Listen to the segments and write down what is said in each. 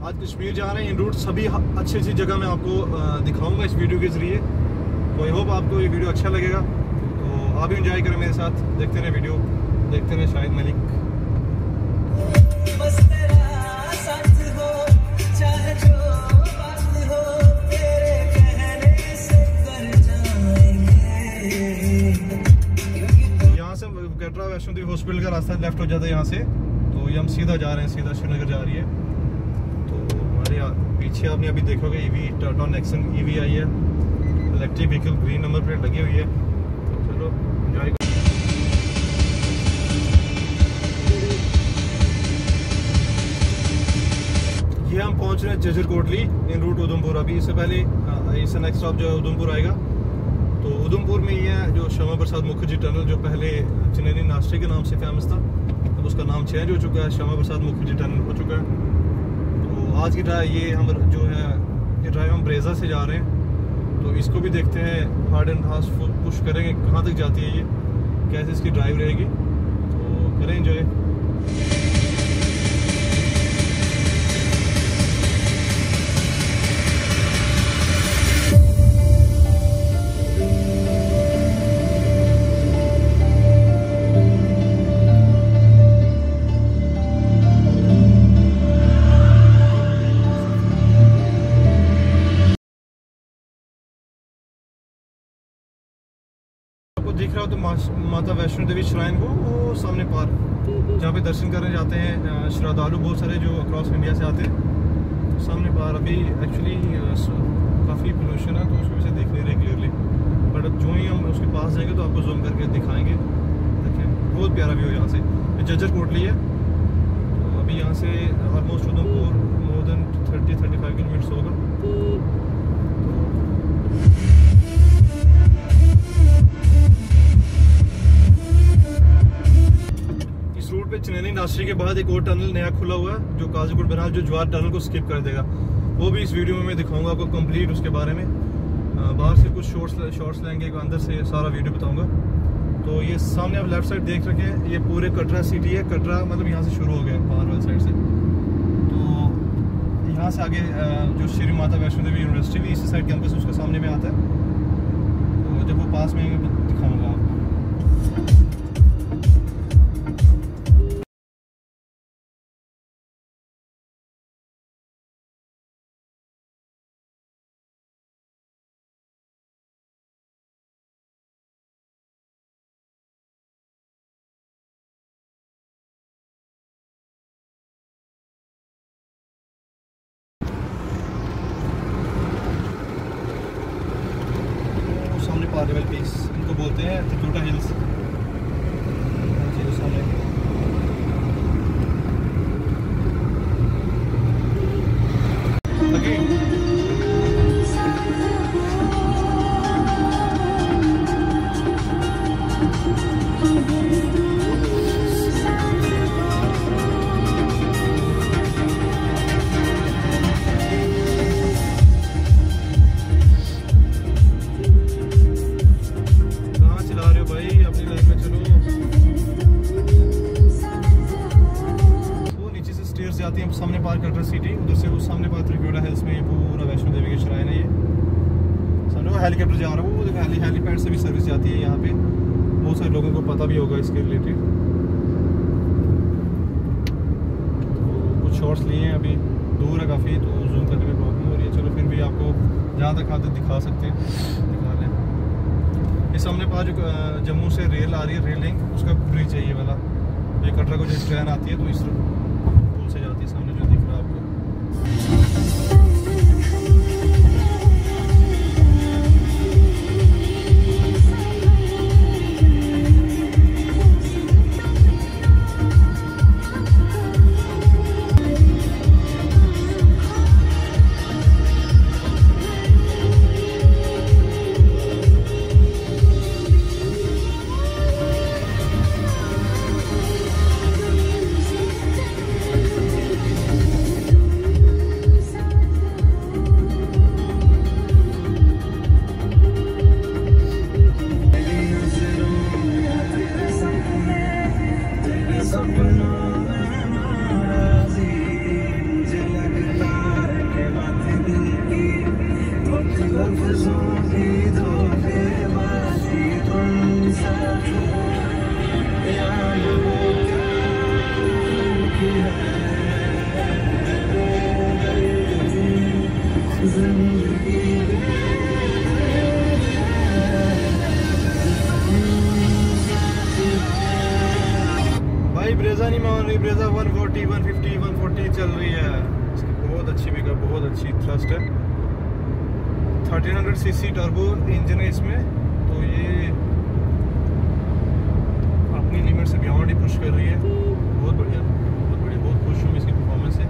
आज कश्मीर जा रहे हैं। इन रूट सभी अच्छी अच्छी जगह मैं आपको दिखाऊंगा इस वीडियो के ज़रिए। तो आई होप आपको ये वीडियो अच्छा लगेगा, तो आप भी इंजॉय करें मेरे साथ, देखते रहे वीडियो, देखते रहे शाहिद मलिक। यहाँ से कटरा वैष्णो देवी हॉस्पिटल का रास्ता लेफ्ट हो जाता है यहाँ से, तो ये हम सीधा जा रहे हैं, सीधा श्रीनगर जा रही है। तो हमारे पीछे आपने अभी देखोगे ईवी टाटा नेक्सन ईवी आई है, electric vehicle, green number plate लगी हुई है। तो चलो एंजॉय। ये हम पहुंच रहे हैं जजर कोटली इन रूट उधमपुर। अभी इससे पहले इससे नेक्स्ट स्टॉप जो है उधमपुर आएगा। तो उधमपुर में ये है जो श्यामा प्रसाद मुखर्जी टनल, जो पहले चनैनी नाश्ते के नाम से फेमस था, अब उसका नाम चेंज हो चुका है, श्यामा प्रसाद मुखर्जी टनल हो चुका है। तो आज की ड्राइव ये हम जो है, ये ड्राइव हम ब्रेजा से जा रहे हैं। तो इसको भी देखते हैं, हार्ड एंड फास्ट पुश करेंगे कहाँ तक जाती है ये, कैसे इसकी ड्राइव रहेगी। तो करें एंजॉय। दिख रहा हो तो माता वैष्णो देवी श्राइन को वो सामने पार, जहाँ पे दर्शन करने जाते हैं श्रद्धालु बहुत सारे जो अक्रॉस इंडिया से आते हैं। सामने पार अभी एक्चुअली काफ़ी पोल्यूशन है, तो उसकी वजह से देख नहीं रहे क्लियरली, बट जो ही हम उसके पास जाएंगे तो आपको जूम करके दिखाएंगे। देखिए बहुत प्यारा व्यू यहाँ से, जजर कोटली है। तो अभी यहाँ से almost Udhampur more than 30-35 kilometre होगा। रूट पे चनैनी नाश्ते के बाद एक और टनल नया खुला हुआ है जो काजीकोट बनाल, जो ज्वार टनल को स्किप कर देगा। वो भी इस वीडियो में मैं दिखाऊंगा आपको कंप्लीट उसके बारे में। बाहर से कुछ शॉर्ट्स लेंगे, अंदर से सारा वीडियो बताऊंगा। तो ये सामने आप लेफ्ट साइड देख रखे हैं, ये पूरे कटरा सिटी है। कटरा मतलब यहाँ से शुरू हो गया बाहर वाली साइड से। तो यहाँ से आगे जो श्री माता वैष्णो देवी यूनिवर्सिटी भी इसी साइड कैंपस उसके सामने में आता है। तो जब वो पास में आएंगे दिखाऊंगा आपको। पार्लेवल पीस इनको बोलते हैं, त्रिकुटा हिल्स सामने। जाती है सामने पार कटरा सिटी, उधर से उस सामने पार त्रिकुटा हिल्स में ये पूरा वैष्णो देवी के श्राइन है। ये सामने वो हेलीकॉप्टर जा रहा है, वो देखो हेलीपैड से भी सर्विस जाती है यहाँ पे। बहुत सारे लोगों को पता भी होगा इसके रिलेटेड। तो कुछ शॉर्ट्स लिए हैं, अभी दूर है काफ़ी, तो जूम करने में प्रॉब्लम हो रही है। चलो फिर भी आपको जहाँ तक आते दिखा सकते हैं, दिखा लें। इस सामने पार जो जम्मू से रेल आ रही है, रेल लिंक, उसका ब्रिज है ये वाला। ये कटरा को जो ट्रेन आती है तो इस पुल से जाती है, सामने जो दिख रहा है आपको। बहुत अच्छी पिकअप, बहुत अच्छी थ्रस्ट है। 1300 सीसी टर्बो इंजन है इसमें, तो ये अपनी लिमिट से बियॉन्ड ही पुश कर रही है। बहुत बढ़िया, बहुत बढ़िया, बहुत खुश हूँ इसकी परफॉर्मेंस से।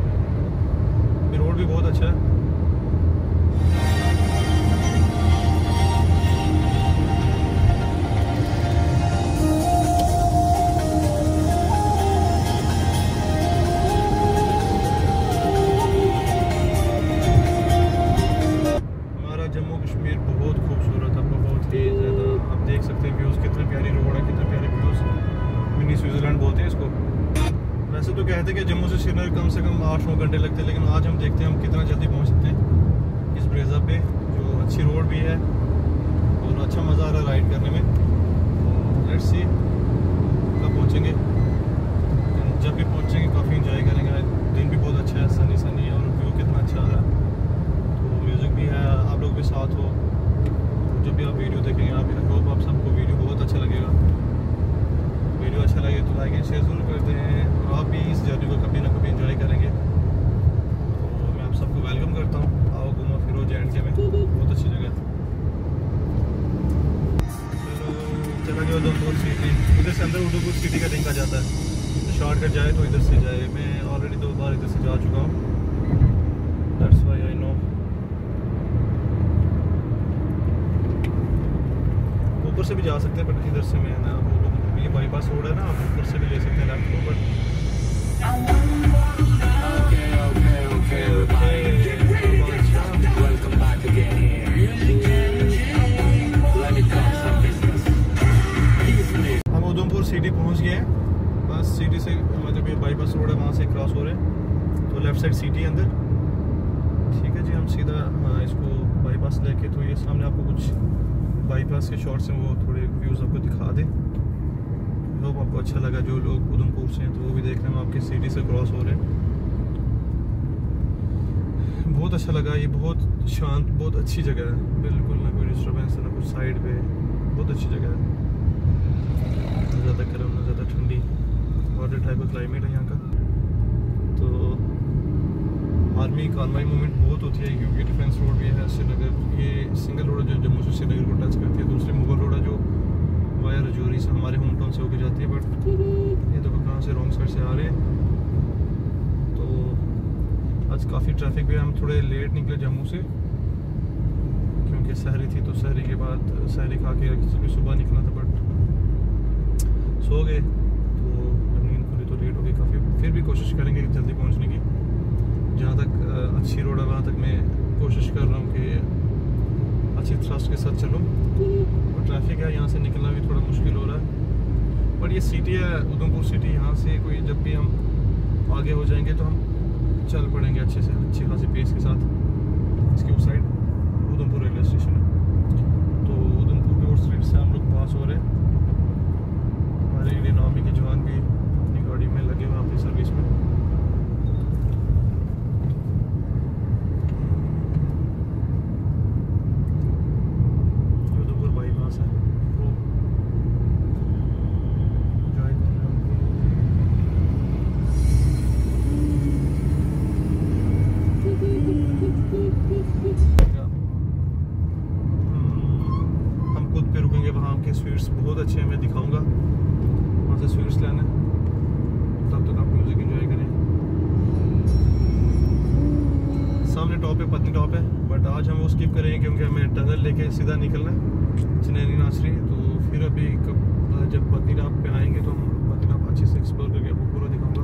रोड भी बहुत अच्छा है। स्विट्जरलैंड बोलते हैं इसको। वैसे तो कहते हैं कि जम्मू से श्रीनगर कम से कम 8-9 घंटे लगते हैं, लेकिन आज हम देखते हैं हम कितना जल्दी पहुंच सकते हैं इस ब्रेजा पे, जो अच्छी रोड भी है और अच्छा मज़ा आ रहा है राइड करने में। लेट्स सी कब पहुंचेंगे। जब भी पहुंचेंगे काफ़ी इंजॉय करेंगे। दिन भी बहुत अच्छा है, सनी सनी, और व्यू कितना अच्छा आ रहा है। तो म्यूज़िक भी है, आप लोग भी साथ हो। जब भी आप वीडियो देखेंगे, आप होप आप सबको वीडियो बहुत अच्छा लगेगा। वीडियो अच्छा लगे तो लाइक एंड शेयर जरूर करते हैं, और आप भी इस जर्नी को कभी ना कभी एंजॉय करेंगे। तो मैं आप सबको वेलकम करता हूँ। आओ घूमो फिरो J&K में, बहुत अच्छी जगह है। चला गया उधमपुर सिटी, उधर से अंदर उधमपुर सिटी का लिंक आ जाता है। तो शॉर्टकट जाए तो इधर से जाए। मैं ऑलरेडी 2 बार इधर से जा चुका हूँ, दैट्स व्हाई आई नो। ऊपर से भी जा सकते हैं, बट इधर से मैं ना, ये बाईपास रोड है ना, आप ऊपर से भी ले सकते हैं लेफ्ट को। बट हम उधमपुर सिटी पहुंच गए हैं। बस सिटी से मतलब ये बाईपास रोड है, वहाँ से क्रॉस हो रहे हैं, तो लेफ्ट साइड सिटी अंदर। ठीक है जी, हम सीधा इसको बाईपास लेके, तो ये सामने आपको कुछ बाईपास के शॉट्स हैं, वो थोड़े व्यूज़ आपको दिखा दें। होप आपको अच्छा लगा। जो लोग उधमपुर से हैं तो वो भी देख रहे हैं, आपकी सिटी से क्रॉस हो रहे हैं। बहुत अच्छा लगा। ये बहुत शांत, बहुत अच्छी जगह है, बिल्कुल ना कोई डिस्टर्बेंस है, ना कुछ साइड पे। बहुत अच्छी जगह है, ना ज़्यादा गर्म ना ज़्यादा ठंडी, बॉर्डर टाइप का क्लाइमेट है यहाँ का। तो आर्मी कार्रवाई मूवमेंट बहुत होती है, क्योंकि डिफेंस रोड भी है श्रीनगर। ये सिंगल रोड है जो जम्मू से श्रीनगर को टच करती है। दूसरी मुगल रोड है जो वाया रजौरी से हमारे होम टाउन से होकर जाती है। बट ये देखो कहाँ से रॉन्ग साइड से आ रहे हैं। तो आज काफ़ी ट्रैफिक भी है। हम थोड़े लेट निकले जम्मू से, क्योंकि सहरी थी, तो सहरी के बाद सहरी खा के सुबह निकला था, बट सो गए। तो जब नींद खुली तो लेट हो गई काफ़ी। फिर भी कोशिश करेंगे जल्दी पहुँचने की। जहाँ तक अच्छी रोड है वहाँ तक मैं कोशिश कर रहा हूँ कि अच्छी थ्रस्ट के साथ चलूँ। और ट्रैफिक है, यहाँ से निकलना भी थोड़ा मुश्किल हो रहा है। पर ये सिटी है उधमपुर सिटी, यहाँ से कोई जब भी हम आगे हो जाएंगे तो हम चल पड़ेंगे अच्छे से, अच्छी खासी पेस के साथ। इसकी उस साइड उधमपुर रेलवे स्टेशन है। तो उधमपुर के उस साइड से हम लोग पास हो रहे हैं। हमारे इंडियन आर्मी के जवान भी अपनी गाड़ी में लगे हुए अपनी सर्विस में। स्वीट्स बहुत अच्छे हैं, मैं दिखाऊंगा वहाँ से स्वीट्स लेना। तब तक आप म्यूजिक एंजॉय करें। सामने टॉप है, पत्नी टॉप है, बट आज हम वो स्किप करेंगे क्योंकि हमें टनल लेके सीधा निकलना है चनैनी नासरी। तो फिर अभी जब पत्नी टॉप पे आएंगे तो हम पत्नी टॉप अच्छे से एक्सप्लोर करके आपको पूरा दिखाऊंगा।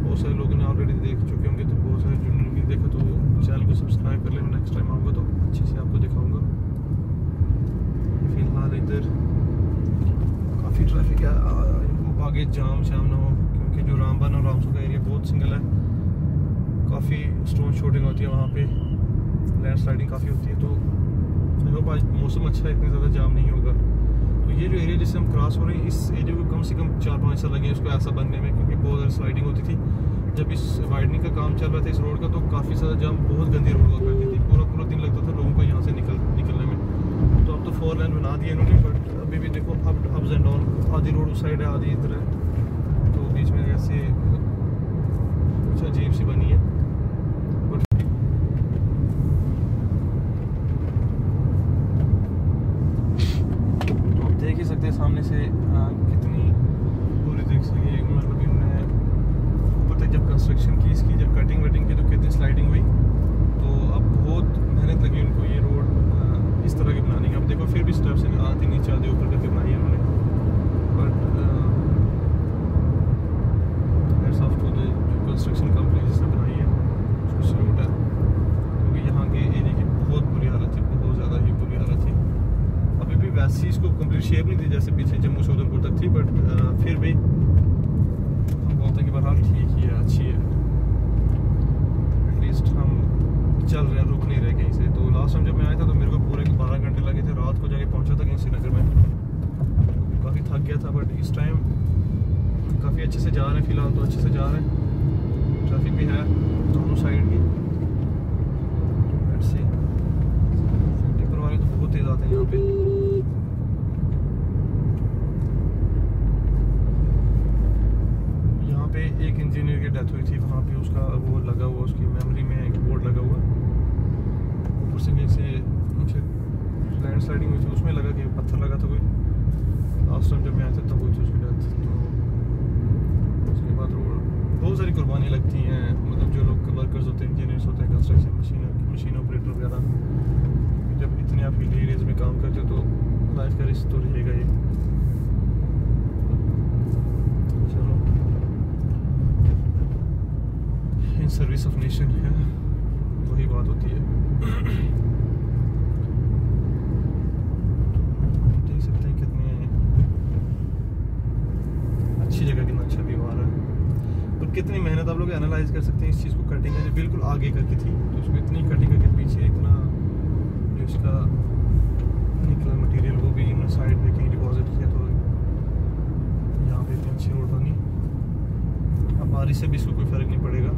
बहुत सारे लोगों ने ऑलरेडी देख चुके होंगे, तो बहुत सारे जिन्होंने नहीं देखा तो चैनल को सब्सक्राइब कर लेना। नेक्स्ट टाइम आऊँगा तो अच्छे से आपको दिखाऊंगा। फिलहाल इधर काफ़ी ट्रैफिक है, आगे जाम शाम ना हो, क्योंकि जो रामबन और रामसू का एरिया बहुत सिंगल है। काफ़ी स्टोन शूटिंग होती है वहाँ पे, लैंड स्लाइडिंग काफ़ी होती है। तो आई होप आज मौसम अच्छा है, इतनी ज़्यादा जाम नहीं होगा। तो ये जो एरिया जिससे हम क्रॉस हो रहे हैं, इस एरिया को कम से कम 4-5 साल लगे इसको ऐसा बनने में, क्योंकि बहुत ज़्यादा स्लाइडिंग होती थी। जब इस वाइडनिंग का काम चल रहा था इस रोड का, तो काफ़ी ज़्यादा जाम, बहुत गंदी रोड हुआ करती थी। पूरा दिन लगता था लोगों को यहाँ से निकलने में। तो अब तो 4 लेन बना दिए इन्होंने, बट अभी भी देखो अप्स एंड डाउन। आधी रोड उस साइड है, आधी इधर है, तो बीच में ऐसे कुछ अजीब सी बनी है। चल रहे हैं, रुक नहीं रहे कहीं से। तो लास्ट टाइम जब मैं आया था तो मेरे को पूरे 12 घंटे लगे थे, रात को जाके पहुंचा था कहीं श्रीनगर में, काफ़ी थक गया था। बट इस टाइम काफ़ी अच्छे से जा रहे हैं, फ़िलहाल तो अच्छे से जा रहे हैं, ट्रैफिक भी है दोनों साइड की। टिपर वाले तो बहुत तेज़ आते हैं यहाँ पे। यहाँ पे एक इंजीनियर की डेथ हुई थी, वहाँ पे उसका वो लगा हुआ, उसकी मेमोरी में एक बोर्ड लगा हुआ, ऊपर से कैसे लैंडस्लाइडिंग हुई थी, उसमें लगा कि पत्थर लगा था कोई। लास्ट टाइम जब मैं आया था तब हुई थी उसकी डेथ। तो उसके बाद रोड बहुत सारी कुर्बानी लगती हैं, मतलब जो लोग वर्कर्स होते हैं, इंजीनियर्स होते हैं, कंस्ट्रक्शन मशीन ऑपरेटर वगैरह, जब इतने आप हिली एरियाज में काम करते हो तो लाइफ का रिस्क तो रहेगा ही। चलो, इन सर्विस ऑफ नेशन है, वही बात होती है। देख सकते हैं कितने अच्छी जगह, कितना अच्छा व्यू आ रहा है, और कितनी मेहनत आप लोग एनालाइज कर सकते हैं इस चीज़ को। कटिंग है जो बिल्कुल आगे करके थी, तो उसको इतनी कटिंग करके पीछे इतना जो इसका निकला मटेरियल वो भी इन साइड में कहीं डिपॉजिट किया, तो यहाँ पे इतनी अच्छी रोड बनी। अब बारिश से भी इसको कोई फ़र्क नहीं पड़ेगा,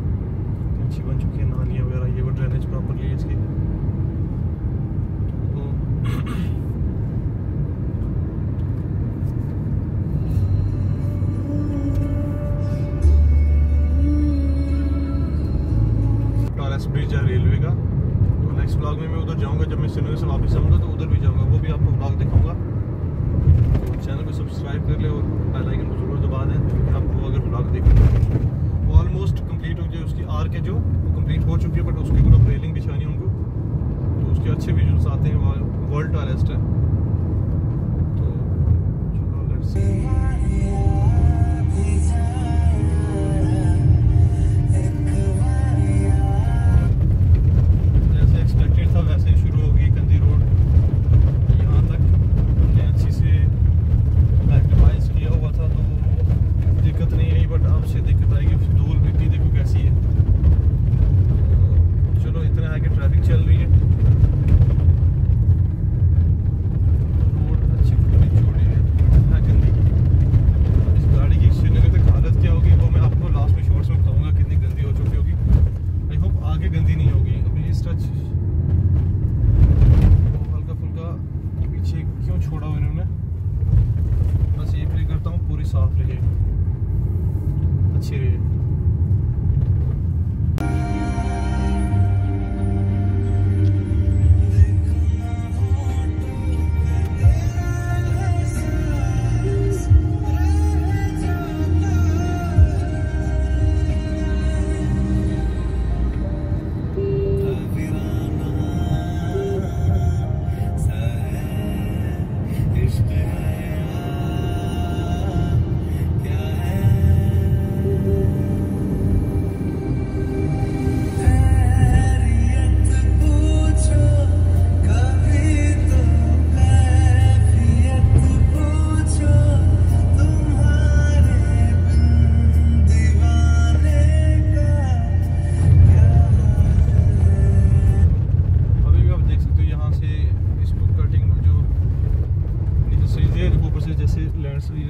अच्छी बन चुकी है, नालियाँ वगैरह, ये वो ड्रेनेज प्रॉपरली है इसकी। तो ब्रिज है रेलवे का। तो नेक्स्ट ब्लॉग में मैं उधर जाऊंगा, जब मैं श्रीनगर से वापस आऊँगा तो उधर भी जाऊंगा, वो भी आपको ब्लॉग दिखाऊंगा। तो चैनल को सब्सक्राइब कर ले और बेल आइकन को जरूर दबा दें, क्योंकि आपको अगर ब्लॉग देखना है। वो ऑलमोस्ट कंप्लीट हो गई, उसकी आर्क है जो वो कंप्लीट हो चुकी है, बट उसके ऊपर रेलिंग बिछानी है उनको, तो उसके अच्छे विजुअल्स आते हैं। वर्ल्ड टॉलेस्ट है, तो चलो लेट्स सी। वैसे ही शुरू होगी गंदी रोड, यहाँ तक हमने अच्छी से मैग्नीफाइज किया हुआ था, तो दिक्कत नहीं आई। बट अब से दिक्कत आएगी, धूल मिट्टी देखो कैसी है। तो चलो, इतना है कि ट्रैफिक चल रही है, रोड अच्छी पूरी छोड़ी है गंदी। इस गाड़ी की श्रीनगर तक हालत क्या होगी वो मैं आपको लास्ट में शॉर्ट्स में बताऊँगा, कितनी गंदी हो चुकी होगी। आई होप आगे गंदी नहीं होगी। अभी इस टच क्यों छोड़ा हुआ इन्होंने, बस ये प्रे करता हूँ पूरी साफ रहे, अच्छी रहे।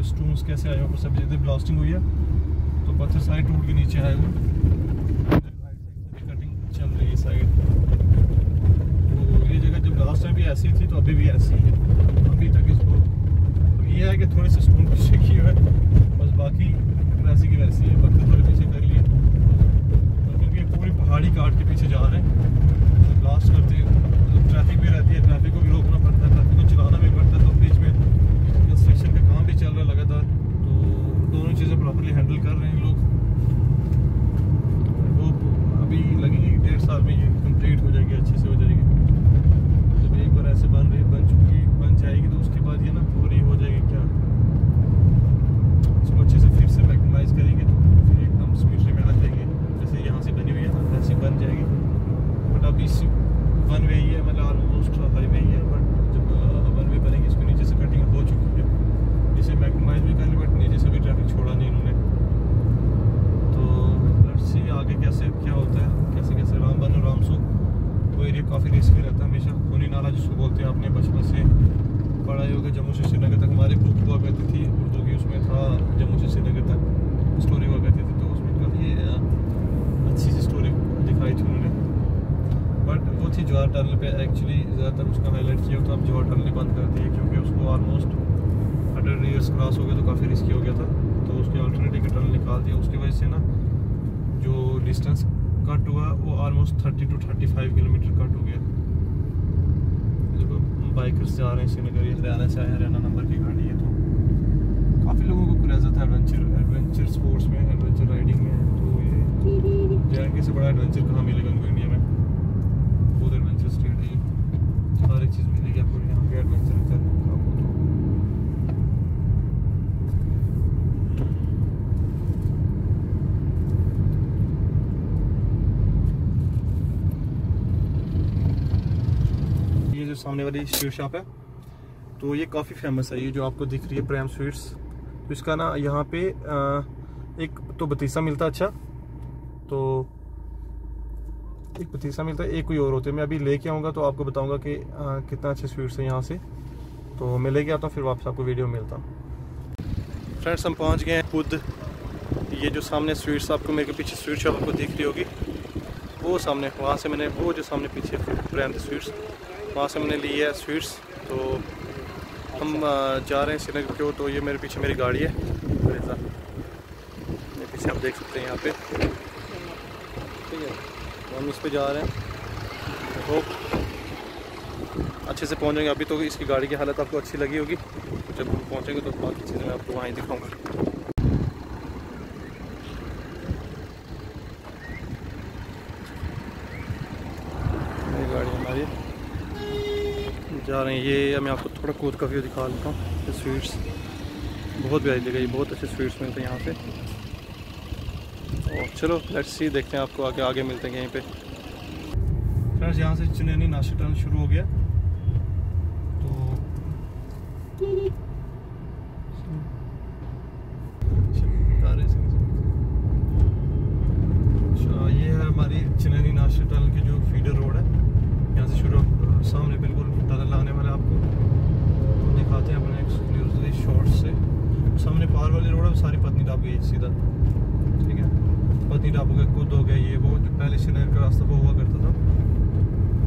स्टोन्स कैसे आए ऊपर, सब जगह ब्लास्टिंग हुई है, तो पत्थर सारे टूट के नीचे आए हुए। कटिंग चल रही है साइड, तो ये जगह जब लास्ट टाइम भी ऐसी थी तो अभी भी ऐसी है अभी तक। इसको तो ये है कि थोड़े से स्टोन पीछे किए हुए, बस बाकी वैसी की वैसी है। पत्थर थोड़े पीछे कर लिए, क्योंकि पूरी पहाड़ी काट के पीछे जा रहे हैं, तो ब्लास्ट करते हैं, ट्रैफिक भी रहती है, ट्रैफिक को भी रोकना पड़ता है, ट्रैफिक को चलाना भी पड़ता है। तो बीच में कंस्ट्रक्शन का काम भी चल रहा है लगातार, तो दोनों चीज़ें प्रॉपर्ली हैंडल कर रहे हैं लोग। वो अभी लगेगी 1.5 साल में ये कंप्लीट हो जाएगी, अच्छे से हो जाएगी। जब एक बार ऐसे बन जाएगी तो उसके बाद ये ना पूरी हो जाएगी, क्या इसको अच्छे से फिर से मैग्नीफाइज करेंगे तो फिर एकदम स्मूथली में आ जाएगी। जैसे यहाँ से बनी हुई है ना वैसे बन जाएगी। बट अभी वन वे ही है, मतलब ऑलमोस्ट हाईवे ही है, बट जब वन वे बनेगी इसको नीचे से कटिंग हो चुकी है, इसे मैग्नीफाइज भी कर ली, बट नीचे से भी ट्रैफिक छोड़ा नहीं इन्होंने। तो लेट्स सी आगे कैसे क्या होता है, कैसे कैसे राम बनो राम सो। काफ़ी रिस्की रहता है हमेशा। खूनी नाला जिसको बोलते हैं, आपने बचपन से पढ़ा ही होगा। जम्मू से श्रीनगर तक हमारी बुक हुआ करती थी उर्दू की, उसमें था जम्मू से श्रीनगर तक स्टोरी हुआ करती थी, तो उसमें काफ़ी अच्छी सी स्टोरी दिखाई थी उन्होंने। बट वो थी जवाहर टनल पे, एक्चुअली ज़्यादातर उसका हाईलाइट किया तो अब जवाहर टनल बंद कर दी है, क्योंकि उसको ऑलमोस्ट 100 ईयर्स क्रॉस हो गया तो काफ़ी रिस्की हो गया था, तो उसके अल्टरनेटिव टनल निकाल दिया। उसकी वजह से ना जो डिस्टेंस कट हुआ वो ऑलमोस्ट 30 to 35 किलोमीटर कट हो गया। जब बाइकर्स जा रहे हैं श्रीनगर, ये हरियाणा से आए, हरियाणा नंबर की गाड़ी है, तो काफ़ी लोगों को क्रेज़ आता है एडवेंचर स्पोर्ट्स में, एडवेंचर राइडिंग में। तो ये JNK से बड़ा एडवेंचर कहाँ मिलेगा हमको इंडिया में? बहुत एडवेंचर स्टेट है ये, हर एक चीज़ मिलेगी आपको यहाँ पे एडवेंचर करने का। ये जो सामने वाली स्वीट शॉप है, तो ये काफ़ी फेमस है, ये जो आपको दिख रही है प्रेम स्वीट्स। तो इसका ना यहाँ पे एक तो बतीसा मिलता है, अच्छा तो एक बतीसा मिलता है, एक कोई और होते हैं। मैं अभी लेके आऊँगा तो आपको बताऊँगा कि कितना अच्छे स्वीट्स हैं यहाँ से। तो मैं लेके आता हूँ, फिर वापस आपको वीडियो मिलता हूँ। फ्रेंड्स हम पहुँच गए हैं खुद, ये जो सामने स्वीट्स आपको मेरे के पीछे स्वीट शॉप आपको दिख रही होगी, वो सामने, वहाँ से मैंने वो जो सामने पीछे प्रेम स्वीट्स, वहाँ से मैंने ली है स्वीट्स। तो हम जा रहे हैं श्रीनगर की ओर। तो ये मेरे पीछे मेरी गाड़ी है, मेरे पीछे आप देख सकते हैं यहाँ पे, ठीक है। तो हम इस पे जा रहे हैं, होप अच्छे से पहुँचेंगे। अभी तो इसकी गाड़ी की हालत आपको अच्छी लगी होगी, जब हम पहुँचेंगे तो बाकी चीज़ें मैं आपको वहाँ ही दिखाऊँगा। मेरी गाड़ी हमारी जा रहे हैं, ये मैं आपको थोड़ा कूद का व्यू दिखा लेता हूँ। स्वीट्स बहुत प्यारी जगह, ये बहुत अच्छे स्वीट्स मिलते हैं यहाँ पे। और चलो लेट्स सी, देखते हैं आपको आगे आगे मिलते हैं यहीं पे। फ्रेंड्स यहाँ से चिनैनी नासिक टनल शुरू हो गया, तो अच्छा ये है हमारी चिनैनी नासिक टनल की जो फीडर रोड है, यहाँ से शुरू सामने बिल्कुल टनल आने वाला है आपको, तो दिखाते हैं अपने एक्सक्लूसिवली शॉर्ट से। सामने पार वाली रोड है, सारी पत्नीटाप गई सीधा, ठीक है। पत्नीटाप हो गया, कुद हो गया, ये वो जो पहले श्रीनगर का रास्ता वो हुआ करता था।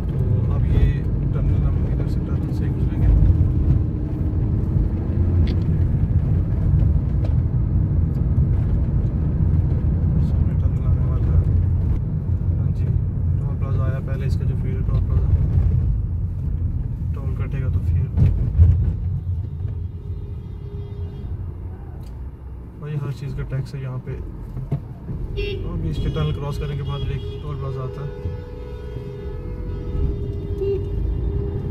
तो अब ये टनल हम इधर से टनल से गुजरेंगे। सामने टनल आने वाला है, हाँ जी। टोल प्लाजा आया पहले, इसका जो फीडर टोल प्लाजा, टोल कटेगा तो फिर भाई हर चीज़ का टैक्स है यहाँ पे। तो अभी इसके टनल क्रॉस करने के बाद एक टोल प्लाजा आता है,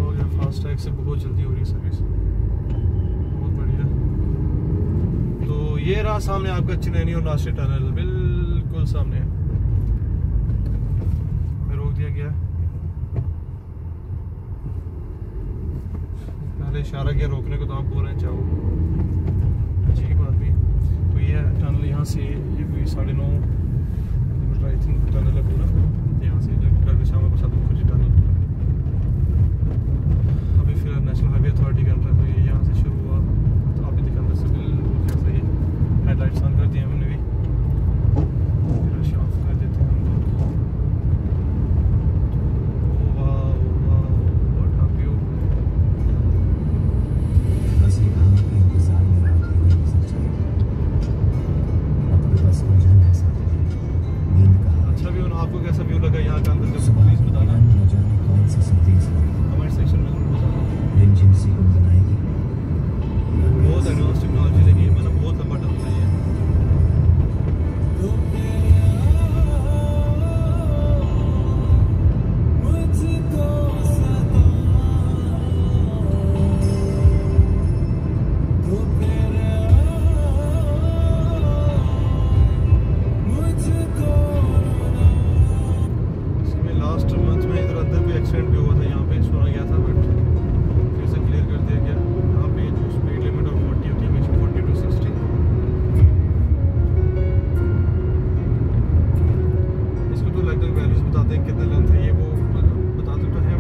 और यहाँ फास्ट टैग से बहुत जल्दी हो रही है सर्विस, बहुत बढ़िया। तो ये रहा सामने आपका चिनैनी और नासिक टनल, बिल्कुल सामने है। हमें रोक दिया गया, पहले इशारा किया रोकने को, तो आप बोल रहे हैं जाओ, अजीब आदमी। तो ये टनल यहाँ से ये कोई 9.5 किलोमीटर आई थिंक टनल है पूरा, यहाँ से जब शामा प्रसाद मुखर्जी टनल। अभी फिलहाल नेशनल हाईवे अथॉरिटी का अंडर, तो ये यहाँ से शुरू हुआ, तो आप भी दिखा अंदर से बिल्कुल कैसा ही हेडलाइट्स ऑन कर दिए हमने भी, फिर ऑफ कर देते हैं हम लोग। आपको कैसा व्यू लगा यहाँ का अंदर, जब प्लीज बताना, हमारे सेक्शन में जरूर बताना। बहुत एडवांस टेक्नोलॉजी लगी है, मतलब बहुत लंबा टनल है ये। एक्सीडेंट भी हुआ था यहाँ पे, सुना गया था, बट फिर से क्लियर कर दिया गया। यहाँ पे जो स्पीड लिमिट और 40 होती है, हमेशा 40 to 60। इसको तो लगभग वैल्यूज बताते हैं कितने लेंथ है, ये वो बताते तो हैं,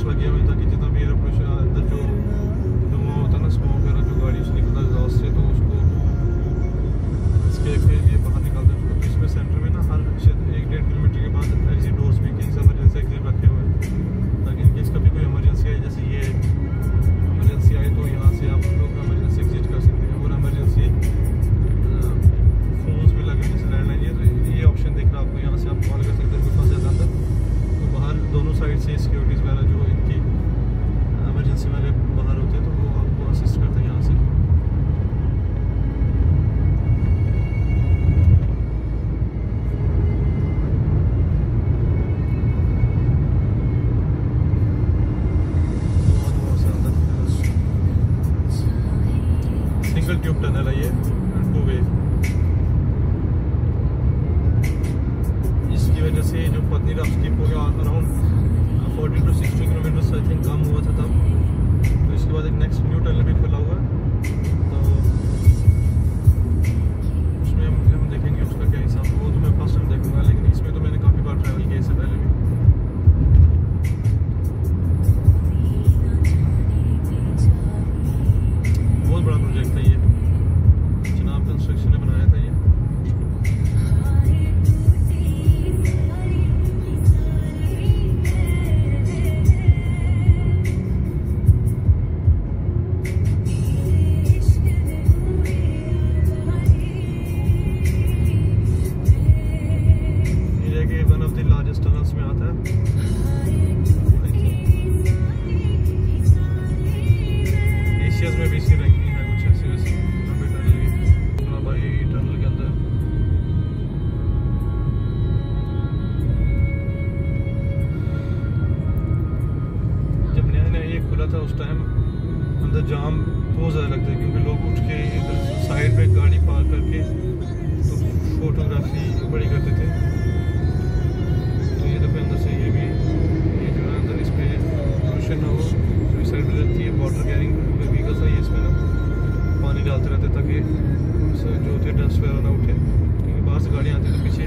एग्जॉस्ट लगे हुए ताकि जितना भी एयर पोल्यूशन अंदर जो धुआं होता है ना, स्मोक वगैरह जो गाड़ी से निकलता है एग्जॉस्ट से, तो उसको इसके लिए बाहर निकालते हैं उसको। तो इसमें सेंटर में ना हर 1-1.5 किलोमीटर के बाद एग्जिट डोर्स भी कई इमरजेंसी एग्जिट रखे हुए हैं ताकि इनकेस कभी कोई इमरजेंसी आए, जैसे ये इमरजेंसी आए तो यहाँ से आप लोग इमरजेंसी एग्जिट कर सकते हैं। और इमरजेंसी फोन्स भी लगे जैसे लैंडलाइन, ये तो ये ऑप्शन दिख रहा है आपको, यहाँ से आप कॉल कर सकते हैं फंस जाता अंदर। तो बाहर दोनों साइड से सिक्योरिटीज़ वगैरह जो इनकी इमरजेंसी वाले बाहर होते हैं तो वो आपको असिस्ट करते हैं यहाँ से। सिंगल ट्यूब टनल है ये, 2 वे। इसकी वजह से जो पत्नीटॉप स्किप हो गया around 40 to 60 kilometre I think कम हुआ था तब। तो इसके बाद एक नेक्स्ट न्यू टनल भी खुला हुआ है, तो उसमें हम देखेंगे उसका क्या हिसाब। वो तो मैं फर्स्ट टाइम देखूंगा, लेकिन इसमें तो मैंने काफ़ी बार ट्रैवल किया इससे पहले भी। बहुत बड़ा प्रोजेक्ट है ये, जनाब कंस्ट्रक्शन ने बनाया था ये। One of the largest tunnels में आता है। एशियाज में भी इसी रैंकिंग है कुछ ऐसी वैसी लंबे टनल की। भाई टनल के अंदर जब नया नया ये खुला था उस टाइम अंदर जाम बहुत ज़्यादा लगता है, क्योंकि लोग उठ के इधर साइड पे गाड़ी पार्क करके तो फोटोग्राफी बड़ी करते थे। अंदर से ये भी ये जो है अंदर इस पर पोल्यूशन ना हो, तो इस साइड में रहती है वाटर कैरिंग व्हीकल्स है, इसमें ना पानी डालते रहते ताकि जो होती है डस्ट वगैरह ना उठे, क्योंकि बाहर से गाड़ियाँ आती है तो पीछे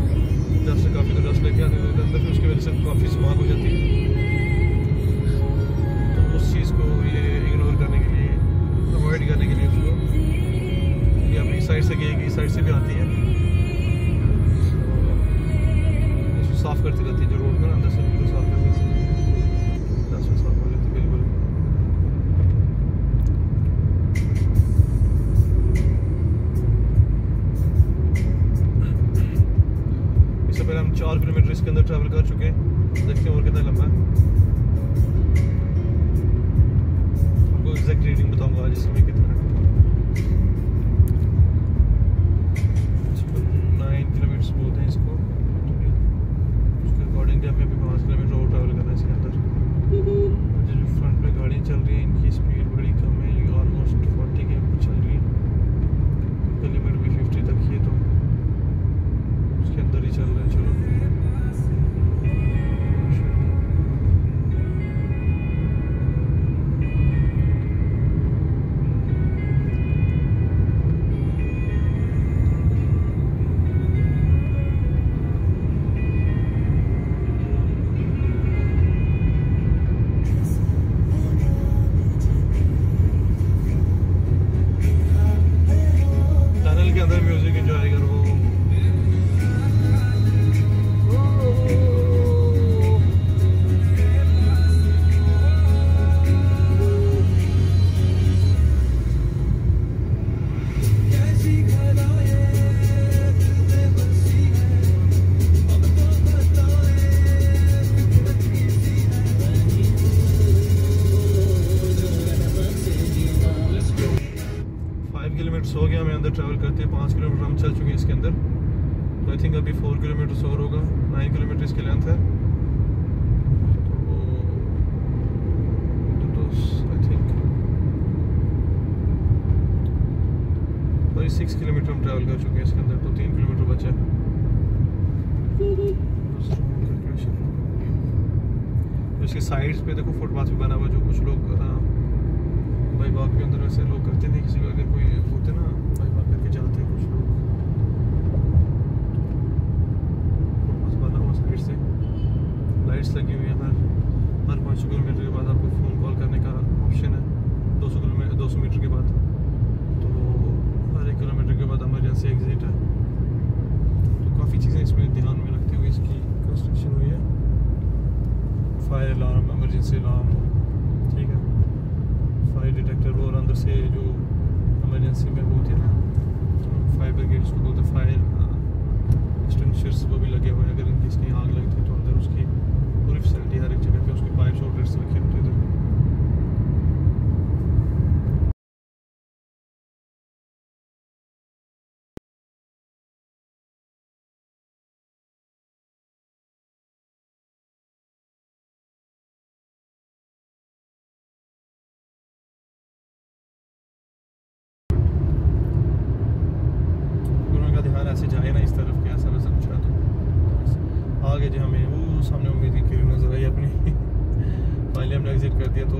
डस्ट काफ़ी तो डस्ट लेके आते हैं अंदर, फिर उसकी वजह से काफ़ी स्मॉग हो जाती है। तो उस चीज़ को ये इग्नोर करने के लिए, अवॉइड करने के लिए उसको ये अपनी साइड से गई, इस साइड से भी आती है, साफ करती रहती है जो रोड का अंदर से बिल्कुल साफ करती है, साफ हो जाती है बिल्कुल। इससे पहले हम 4 किलोमीटर इसके अंदर ट्रैवल कर चुके हैं, देखते हैं और कितना लंबा है। आपको एग्जैक्ट रीडिंग बताऊंगा आज इस समय कितना है। 9 किलोमीटर बोलते हैं इसको। अकॉर्डिंग टू हमें भी 5 किलोमीटर और ट्रैवल करना है इसके अंदर। जो फ्रंट में गाड़ियाँ चल रही हैं इनकी स्पीड बड़ी कम है, ये ऑलमोस्ट 40 के ऊपर चल रही है, तो लिमिट भी 50 तक ही है, तो उसके अंदर ही चल रहे हैं। चलो म्यूजिक एंजॉय करो। 5 किलोमीटर हो गया हमें अंदर ट्रैवल करते हैं। 5 किलोमीटर हम चल चुके हैं इसके अंदर, तो आई थिंक अभी 4 किलोमीटर और होगा। 9 किलोमीटर इसकी लेंथ है, तो आई थिंक भाई 6 किलोमीटर हम ट्रैवल कर चुके हैं इसके अंदर, तो 3 किलोमीटर बचा है। तो इसके साइड्स पे देखो फुटपाथ भी बना हुआ, जो कुछ लोग भाई बाग के अंदर वैसे लोग करते नहीं, किसी को अगर कोई होते ना भाई बाग करके जाते हैं कुछ लोग, फुटपाथ बना हुआ साइड से, लाइट्स लगी हुई है हर 500 किलोमीटर के बाद आपको फ़ोन कॉल करने का ऑप्शन है, 200 मीटर के बाद। तो हर 1 किलोमीटर के बाद इमरजेंसी एग्जिट है। तो काफ़ी चीज़ें इसमें ध्यान में रखते हुए इसकी कंस्ट्रक्शन हुई है। फायर अलार्म, इमरजेंसी अलार्म, ठीक है, फायर डिटेक्टर, और अंदर से जो इमरजेंसी में वो होती है ना फायर ब्रिगेड, उसको बोलते हैं फायर एक्सटिंग्विशर्स, वो भी लगे हुए हैं। अगर इनकी कहीं आग लगती है तो अंदर उसकी पूरी फैसिलिटी हर एक जगह पे, उसके पाइप्स और ड्रेस रखे होते हैं। ध्यान ऐसे जाए ना इस तरफ के, ऐसा वैसा कुछ है तो आगे जो हमें वो सामने उम्मीद की किरण नजर आई अपनी। फाइनली हमने एग्जिट कर दिया। तो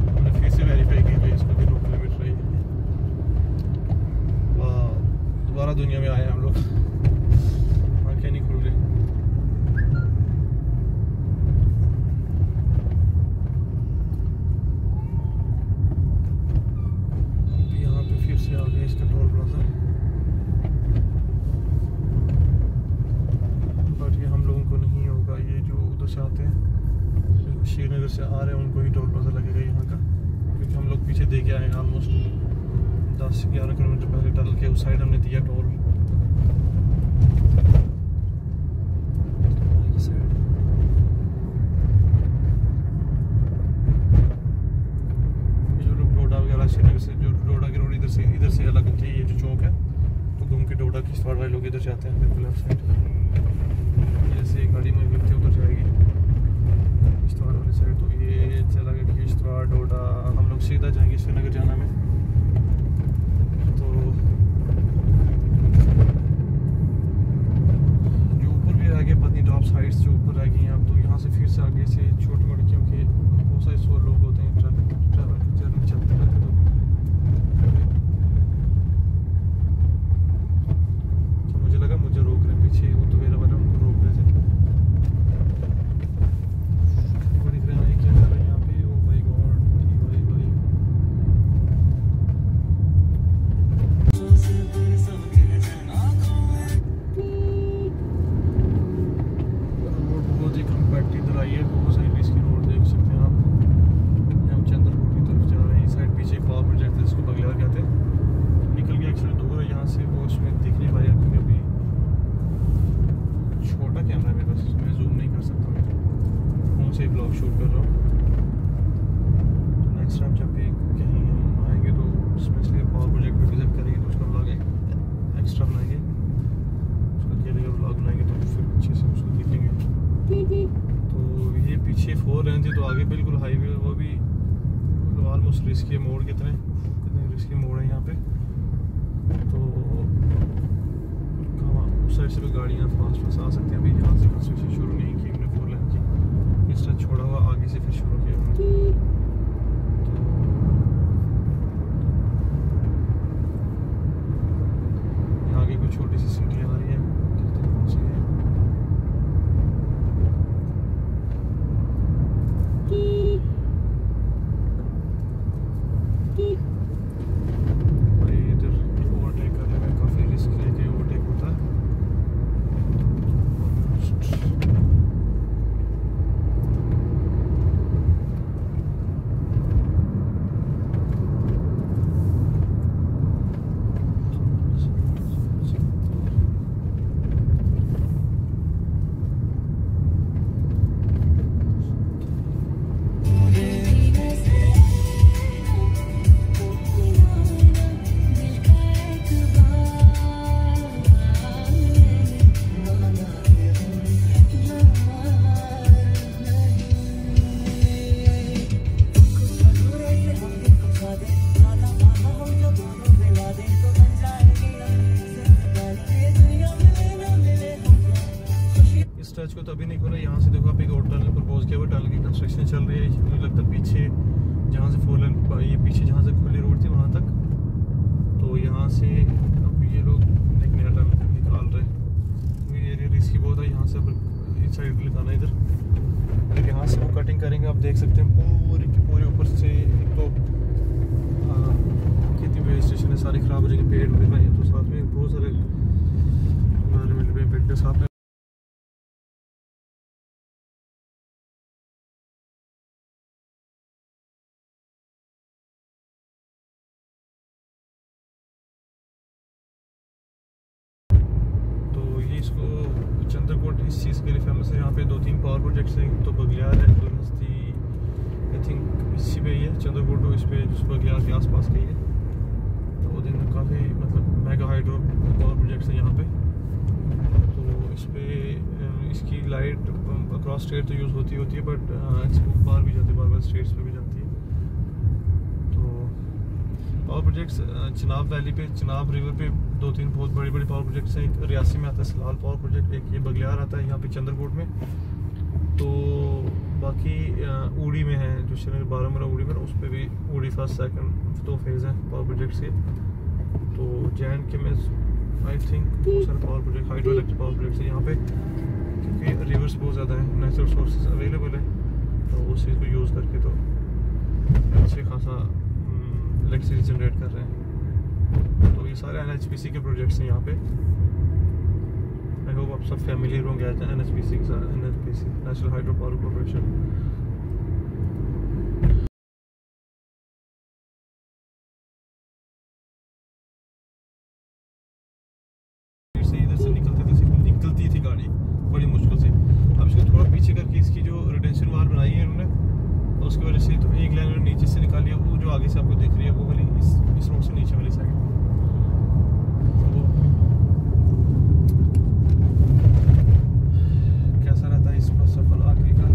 हमने फिर से वेरीफाई की भाई इसको 2 किलोमीटर है। वाह, दोबारा दुनिया में आए हम लोग, आंखें नहीं खुल रही। यहाँ पे फिर से आ गया इसका टोल प्लाजा। से आते हैं श्रीनगर से आ रहे हैं उनको ही टोल प्लाजा लगेगा यहाँ का, क्योंकि हम लोग पीछे दे के आए हैं ऑलमोस्ट 10-11 किलोमीटर पहले टनल के उस साइड हमने दिया टोल। जो लोग डोडा वगैरह श्रीनगर से, जो डोडा की रोड इधर से अलग होती है, ये जो चौक है तो घूम के डोडा की वाले लोग इधर से आते हैं बिल्कुल लेफ्ट साइड। जैसे गाड़ी में गिरते उधर जाएगी किश्तवाड़ वाली साइड, तो ये चला गया किश्तवाड़ डोडा। हम लोग सीधा जाएंगे श्रीनगर जाना में। तो जो ऊपर भी रह गए पत्नीटॉप साइड्स जो ऊपर रह गई हैं अब, तो यहाँ से फिर से आगे से छोटी मोटी, क्योंकि बहुत सारे सो लोग होते हैं ट्रैवल जर्नी चलते रहते, तो मुझे लगा मुझे रोक रहे हैं पीछे, वो तो मेरा वाला उनको रोक रहे थे। बड़ी ट्रेन आई, क्या कर रहे हैं यहाँ पे? ओ भाई गॉड, भाई भाई रोड बहुत ही कम्पैक्ट इधर आई है, बहुत सारी इसकी रोड देख सकते हैं आप। हम चंद्रपुर की तरफ जा रहे हैं। इस साइड पीछे एक पावर प्रोजेक्ट है जिसको बगलियार कहते हैं, निकल गया एक्चुअली दूर है यहाँ से, वो उसमें दिख नहीं पाया क्योंकि अभी छोटा कैमरा है मेरे पास, इसमें जूम नहीं कर सकता। मैं फोन से ही ब्लॉग शूट कर रहा हूँ। तो नेक्स्ट टाइम जब भी कहीं हम आएंगे तो स्पेशली पावर प्रोजेक्ट पर विजिट करेंगे तो उसका ब्लॉग एक्स्ट्रा बनाएंगे, उसका अकेले ब्लॉग बनाएंगे तो फिर अच्छे से उसको दिखेंगे। तो ये पीछे 4 लेन थी, तो आगे बिल्कुल हाईवे, वो भी ऑलमोस्ट रिस्की मोड़, कितने रिस्की मोड़ है यहाँ पे। तो उस साइड से भी गाड़ियाँ फास्ट आ सकती हैं। अभी यहाँ से कंस्ट्रक्शन शुरू नहीं की हमने 4 लेन की, इस तरह छोड़ा हुआ, आगे से फिर शुरू किया हमने। तो यहाँ आगे कोई छोटी सी सिटी आ रही है, देखते हैं कौन सी है। स्ट्रेच को तो अभी नहीं खोला। यहाँ से देखो आप एक और टनल प्रपोज किया हुआ, टनल की कंस्ट्रक्शन चल रही है। मुझे लगता है पीछे जहाँ से 4 लेन, ये पीछे जहाँ से खुली रोड थी वहाँ तक, तो यहाँ से अब ये लोग एक नया टनल निकाल रहे हैं। ये एरिया रिस्की बहुत है, यहाँ से इस साइड पे लगाना इधर, फिर यहाँ से वो कटिंग करेंगे। आप देख सकते हैं पूरी की पूरी ऊपर से एक तो कितनी वेजिटेशन है सारी ख़राब हो जाएगी, पेड़ वगैरह है, तो साथ में बहुत सारे एनवायरमेंट पे इम्पैक्ट है साथ में। तो ये इसको चंद्रकोट इस चीज़ के लिए फेमस है। यहाँ पे 2-3 पावर प्रोजेक्ट्स हैं, तो बगलियार है, दुरहस्ती आई थिंक इसी पे ही है, चंद्रकोट तो इस पे जिस बगलियार के आसपास का ही है। तो वो दिन काफ़ी मतलब मेगा हाइड्रो पावर प्रोजेक्ट्स हैं यहाँ पे। तो इस पे इसकी लाइट अक्रॉस स्टेट तो यूज़ होती है, बट बाहर भी जाती है, बार स्टेट्स पे भी जाती है। तो पावर प्रोजेक्ट्स चिनाब वैली पे, चिनाब रिवर पे 2-3 बहुत बड़े बड़े पावर प्रोजेक्ट्स हैं। एक रियासी में आता है सलाल पावर प्रोजेक्ट, एक ये बगलियार आता है यहाँ पे चंद्रकोट में। तो बाकी ऊड़ी में है जो श्रीनगर बारामूला ऊड़ी में, उस पर भी ऊड़ी फर्स्ट सेकंड 2 फेज़ हैं पावर प्रोजेक्ट्स के। तो JNK में आई थिंक बहुत सारे power project, hydro electric power projects हैं यहाँ पे, क्योंकि रिवर्स बहुत ज़्यादा हैं, नेचुरल सोर्सेज अवेलेबल है, तो उस चीज़ को यूज़ करके तो अच्छे खासा इलेक्ट्रिसिटी जनरेट कर रहे हैं। तो ये सारे NHPC के प्रोजेक्ट्स हैं यहाँ पे। आई होप आप सब फैमिलियर होंगे NHPC के साथ, NHPC national hydro power corporation. इधर से निकलती थी गाड़ी बड़ी मुश्किल से। अब इसको थोड़ा पीछे करके इसकी जो रिटेंशन वाल बनाई है इन्होंने, उसकी वजह से तो एक लाइन नीचे से निकाली है, वो जो आगे से आपको दिख रही है वो वाली इस रोड से नीचे वाली साइड। तो कैसा रहता है इस पर सफर आगे का।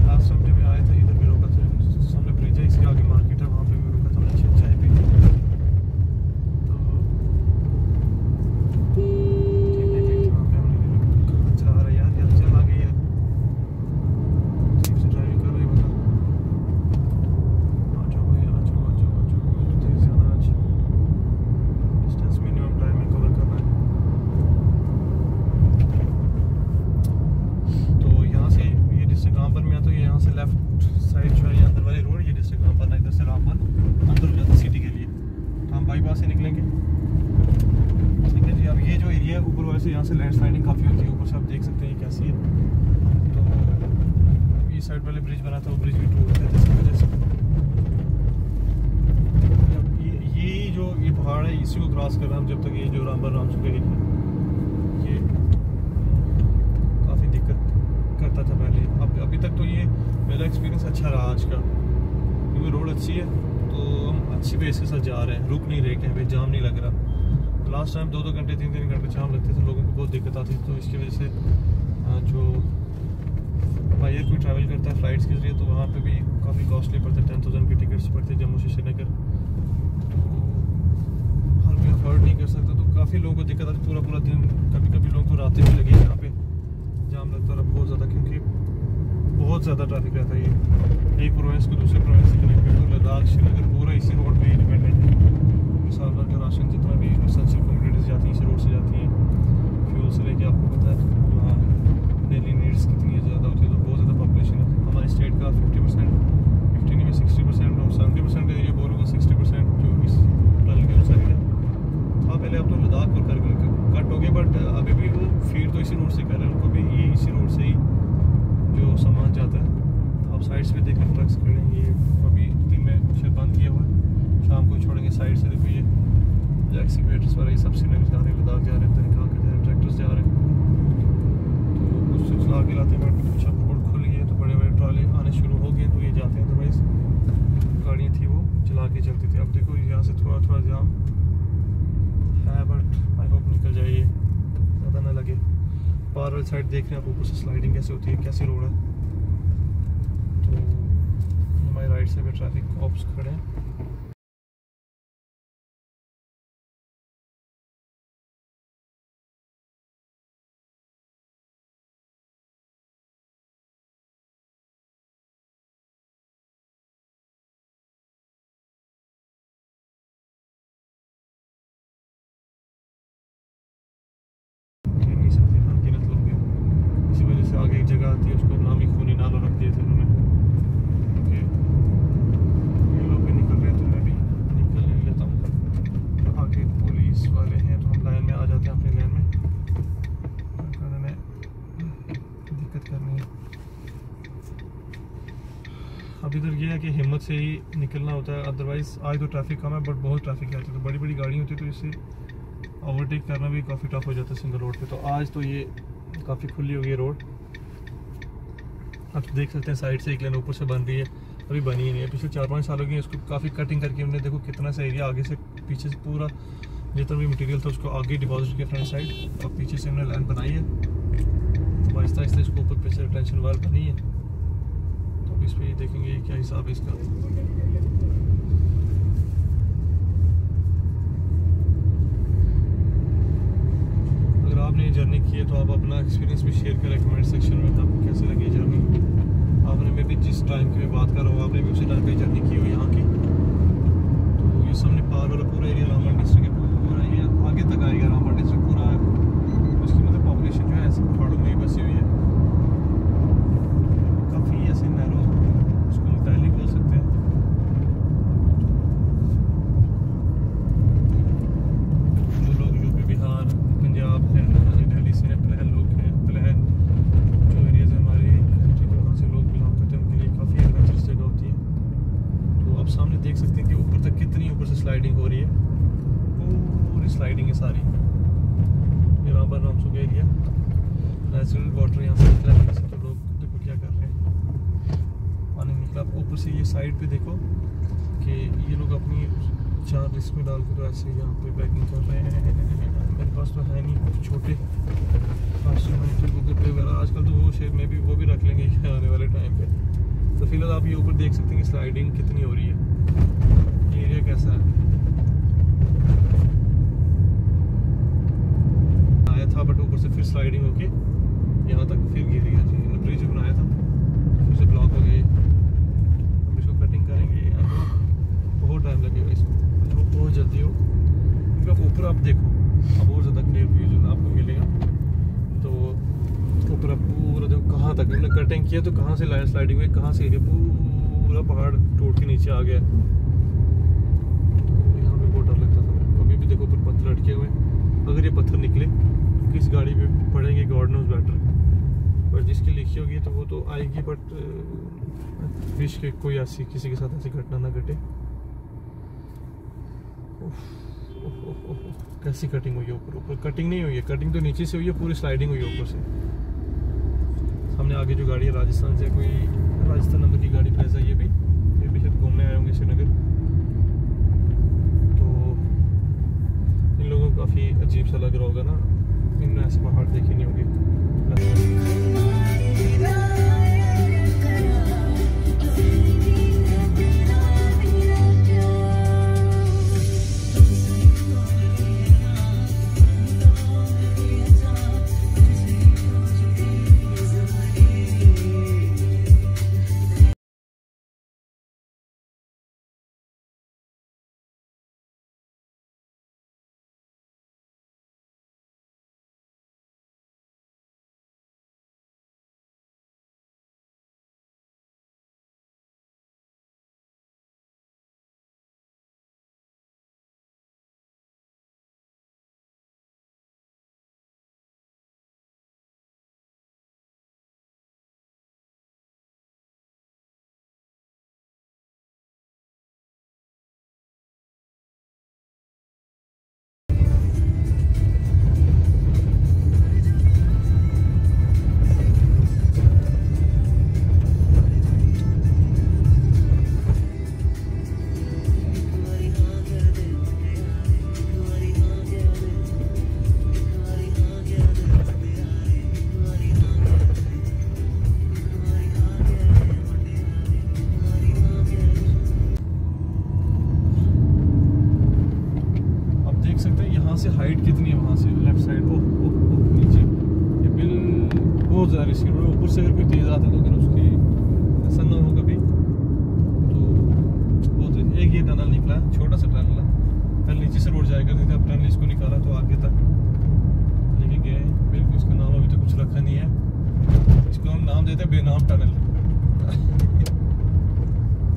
लास्ट टाइम जब आए थे इधर भी रोका था, सामने ब्रिज है, इसके आगे मार्केट है, वहाँ पे भी रोका था, हमने अच्छी चाय पी। यहाँ से लैंडस्लाइडिंग काफ़ी होती है, ऊपर से आप देख सकते हैं ये कैसी है। तो ये साइड वाले ब्रिज बना था, वो ब्रिज भी टूट गया जिसकी वजह से। ये पहाड़ है, इसी को क्रॉस कर रहा हम जब तक ये जो राम चुके ये काफ़ी दिक्कत करता था पहले। अभी तक तो ये मेरा एक्सपीरियंस अच्छा रहा आज का, क्योंकि रोड अच्छी है, तो हम अच्छी बेस के साथ जा रहे हैं, रुक नहीं रहे, कहीं पे जाम नहीं लग रहा। लास्ट टाइम 2-2 घंटे 3-3 घंटे जाम लगते थे, लोगों को बहुत दिक्कत आती थी। तो इसकी वजह से जो बाई एयर कोई ट्रैवल करता है फ्लाइट्स के जरिए, तो वहाँ पे भी काफ़ी कॉस्टली पड़ता है, 10,000 की टिकट्स पड़ती है जम्मू से श्रीनगर। तो हर कोई अफोर्ड नहीं कर सकता, तो काफ़ी लोगों को दिक्कत आती है। पूरा दिन कभी लोगों को रातें भी लगी यहाँ पे जाम लगता रहा बहुत ज़्यादा, क्योंकि बहुत ज़्यादा ट्रैफिक रहता है। ये एक प्रोविंस को दूसरे प्रोविंस से कनेक्ट करता है। लद्दाख श्रीनगर पूरा इसी रोड पर ही डिपेंडेंट है। साल भर का राशन जितना भी एसेंशियल कमोडिटीज़ जाती हैं इसी रोड से जाती हैं। फ्यूल से लेके आपको पता है वहाँ डेली नीड्स कितनी ज़्यादा होती है, तो बहुत ज़्यादा पॉपुलेशन है हमारी स्टेट का। 50% 50 नहीं 60% और 70% का एरिया बोलूँगा, 60% जो इस टनल के उस साइड है। हाँ पहले अब तो लद्दाख और करगिल कट हो गए, बट अभी भी वो फीड तो इसी रोड से कर रहे हैं, उनको भी ये इसी रोड से ही जो सामान जाता है। आप साइड्स पे देखें ट्रक्स खड़े हैं, ये अभी दिन में शायद बंद किया हुआ है, शाम को छोड़ेंगे। साइड से देखो ये एक्सीवेटर्स वाले सब श्रीनगर जा रहे हैं, लद्दाख जा रहे हैं, तरीका जा रहे हैं, ट्रैक्टर्स जा रहे हैं। तो कुछ तो चला के लाते हैं, बट कुछ अब रोड खुल गई है तो बड़े बड़े ट्रॉले आने शुरू हो गए, तो ये जाते हैं। अदरवाइज गाड़ियाँ थी वो चला के चलती थी। अब देखो यहाँ से थोड़ा जाम है, बट आई होप निकल जाए, ये ज़्यादा ना लगे। पार वाली साइड देख रहे हैं आप, ऊपर से स्लाइडिंग कैसे होती है, कैसी रोड है। तो हमारी राइट साइड पे ट्रैफिक कॉप्स खड़े हैं। नहीं सकते बट इधर ये है कि हिम्मत से ही निकलना होता है, अदरवाइज़ आज तो ट्रैफिक कम है बट बहुत ट्रैफिक आती है, तो बड़ी बड़ी गाड़ी होती है तो इससे ओवरटेक करना भी काफ़ी टफ हो जाता है सिंगल रोड पे। तो आज तो ये काफ़ी खुली हुई है रोड। आप देख सकते हैं साइड से एक लेन ऊपर से बन रही है, अभी बनी ही नहीं है। पिछले 4-5 सालों की इसको काफ़ी कटिंग करके हमने देखो कितना सा एरिया आगे से पीछे से पूरा जितना भी मटेरियल था उसको आगे डिपॉजिट किया फ्रंट साइड, और पीछे से हमने लाइन बनाई है। तो आहिस्ता आहिस्ता इसको ऊपर पे से रिटेंशन वाल बनी है, तो इस पर देखेंगे क्या हिसाब है इसका। अगर आपने जर्नी की है तो आप अपना एक्सपीरियंस भी शेयर करें कमेंट सेक्शन में, आपको कैसे लगी जर्नी। आपने मैं भी जिस टाइम की मैं बात कर रहा हूँ आपने भी उसी टाइम पे जर्नी की हुई यहाँ की। तो ये सामने पार वाला पूरा एरिया रामबन डिस्ट्रिक्ट है, पूरा ये आगे तक आएगा रामबन डिस्ट्रिक्ट पूरा है। उसकी मतलब पॉपुलेशन जो है ऐसे पहाड़ों में ही बसी हुई है, काफ़ी ऐसे नैरो उसको मुतालिक बोल सकते हैं। जो लोग यूपी बिहार पंजाब दिल्ली से प्लान लोग हैं, प्लान जो एरियाज है हमारे कंट्री के वहाँ से लोग बिलोंग करते हैं उनके लिए काफ़ी एडवेंचरस जगह होती है। तो आप सामने देख सकते हैं कि ऊपर तक कितनी ऊपर से स्लाइडिंग हो रही है, पूरी स्लाइडिंग है सारी। ये रामबन रामसू का एरिया, नेचुरल वाटर यहाँ से निकला है, तो लोग देखो क्या कर रहे हैं, पानी निकला। आप ऊपर से ये साइड पे देखो कि ये लोग अपनी 4 रिस्क में डाल के तो ऐसे यहाँ पे पैकिंग कर रहे हैं। मेरे पास तो है नहीं छोटे गूगल पे वगैरह, आजकल तो वो शेयर में भी वो भी रख लेंगे आने वाले टाइम पे। तो फिलहाल आप ये ऊपर देख सकते हैं कि स्लाइडिंग कितनी हो रही है, एरिया कैसा है। आया था बट ऊपर से फिर स्लाइडिंग होके यहाँ तक फिर गिर गया जी। ब्रिज बनाया था फिर से ब्लॉक हो गए, हम इसको कटिंग करेंगे, बहुत टाइम लगेगा इसको, बहुत जल्दी हो। क्योंकि आप ऊपर आप देखो अब और ज़्यादा क्लियर व्यू आपको मिलेगा। तो ऊपर आप पूरा देखो कहाँ तक हमने कटिंग किया, तो कहाँ से लाइन स्लाइडिंग हुई, कहाँ से एरिया पूरा पहाड़ टूट के नीचे आ गया। तो यहाँ पे बहुत डर लगता था मेरे को। अभी भी देखो ऊपर पत्थर अटके हुए, अगर ये पत्थर निकले तो किस गाड़ी पे पड़ेंगे गॉड नोज बेटर, पर जिसकी लिखी होगी तो वो तो आएगी, बट विश के कोई ऐसी किसी के साथ ऐसी घटना ना घटे। कैसी कटिंग हुई है ऊपर, ऊपर कटिंग नहीं हुई है, कटिंग तो नीचे से हुई है, पूरी स्लाइडिंग हुई है ऊपर से। सामने आगे जो गाड़ी है राजस्थान से, कोई राजस्थान नंबर की गाड़ी प्लेस है, ये भी शायद घूमने आए होंगे श्रीनगर। तो इन लोगों को काफ़ी अजीब सा लग रहा होगा ना, इनने ऐसे पहाड़ देखे नहीं होंगे। से हाइट कितनी है वहाँ से लेफ्ट साइड, ओह नीचे ये बिल बहुत ज़्यादा रिस्की रोड है। ऊपर से अगर कोई तेज़ आता है तो अगर उसकी ऐसा ना हो कभी तो बहुत। एक ये टनल निकला, छोटा सा टनल है, पहले नीचे से रोड जाएगा नहीं था, अब टनल इसको निकाला तो आगे तक लेके गए। बिल्कुल इसका नाम अभी तो कुछ रखा नहीं है, इसको हम नाम देते हैं बेनाम टनल।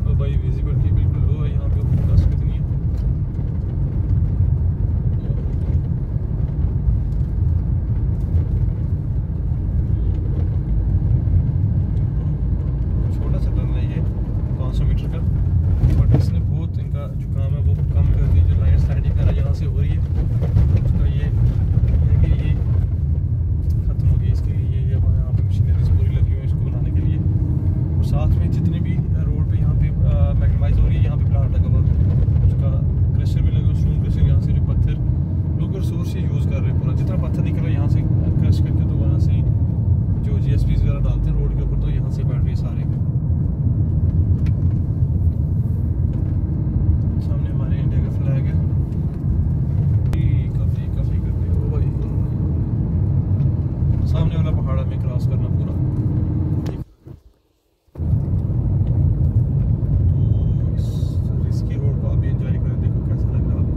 तो भाई विजिबिलिटी बिल्कुल लो है यहाँ पे, फोकस कितनी है। छोटा सा टनल है ये, 500 पहाड़ में क्रॉस करना पूरा। तो इस रिस्की रोड को आप भी एंजॉय करें, देखो कैसा लग रहा है आपको।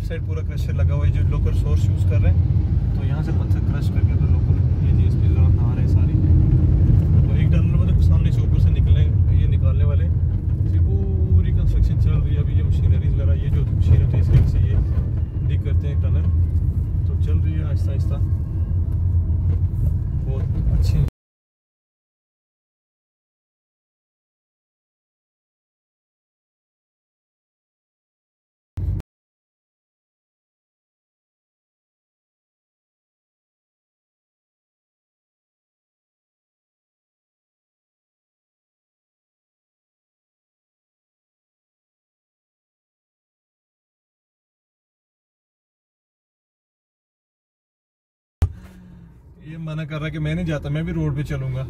साइड पूरा क्रशर लगा हुआ है, जो लोकल सोर्स यूज़ कर रहे हैं, तो यहाँ से पत्थर क्रश करके तो लोकल ये जीएसपी ज़रा नहा रहे हैं सारी। तो एक टनल में देखो सामने से ऊपर से निकालने वाले ये पूरी कंस्ट्रक्शन चल रही है अभी। ये मशीनरीज वगैरह, ये जो मशीन होती है इसकी वजह से ये डिग करते हैं टनल, तो चल रही है आहिस्ता आहिस्ता, बहुत अच्छी। ये मना कर रहा है कि मैं नहीं जाता, मैं भी रोड पे चलूंगा।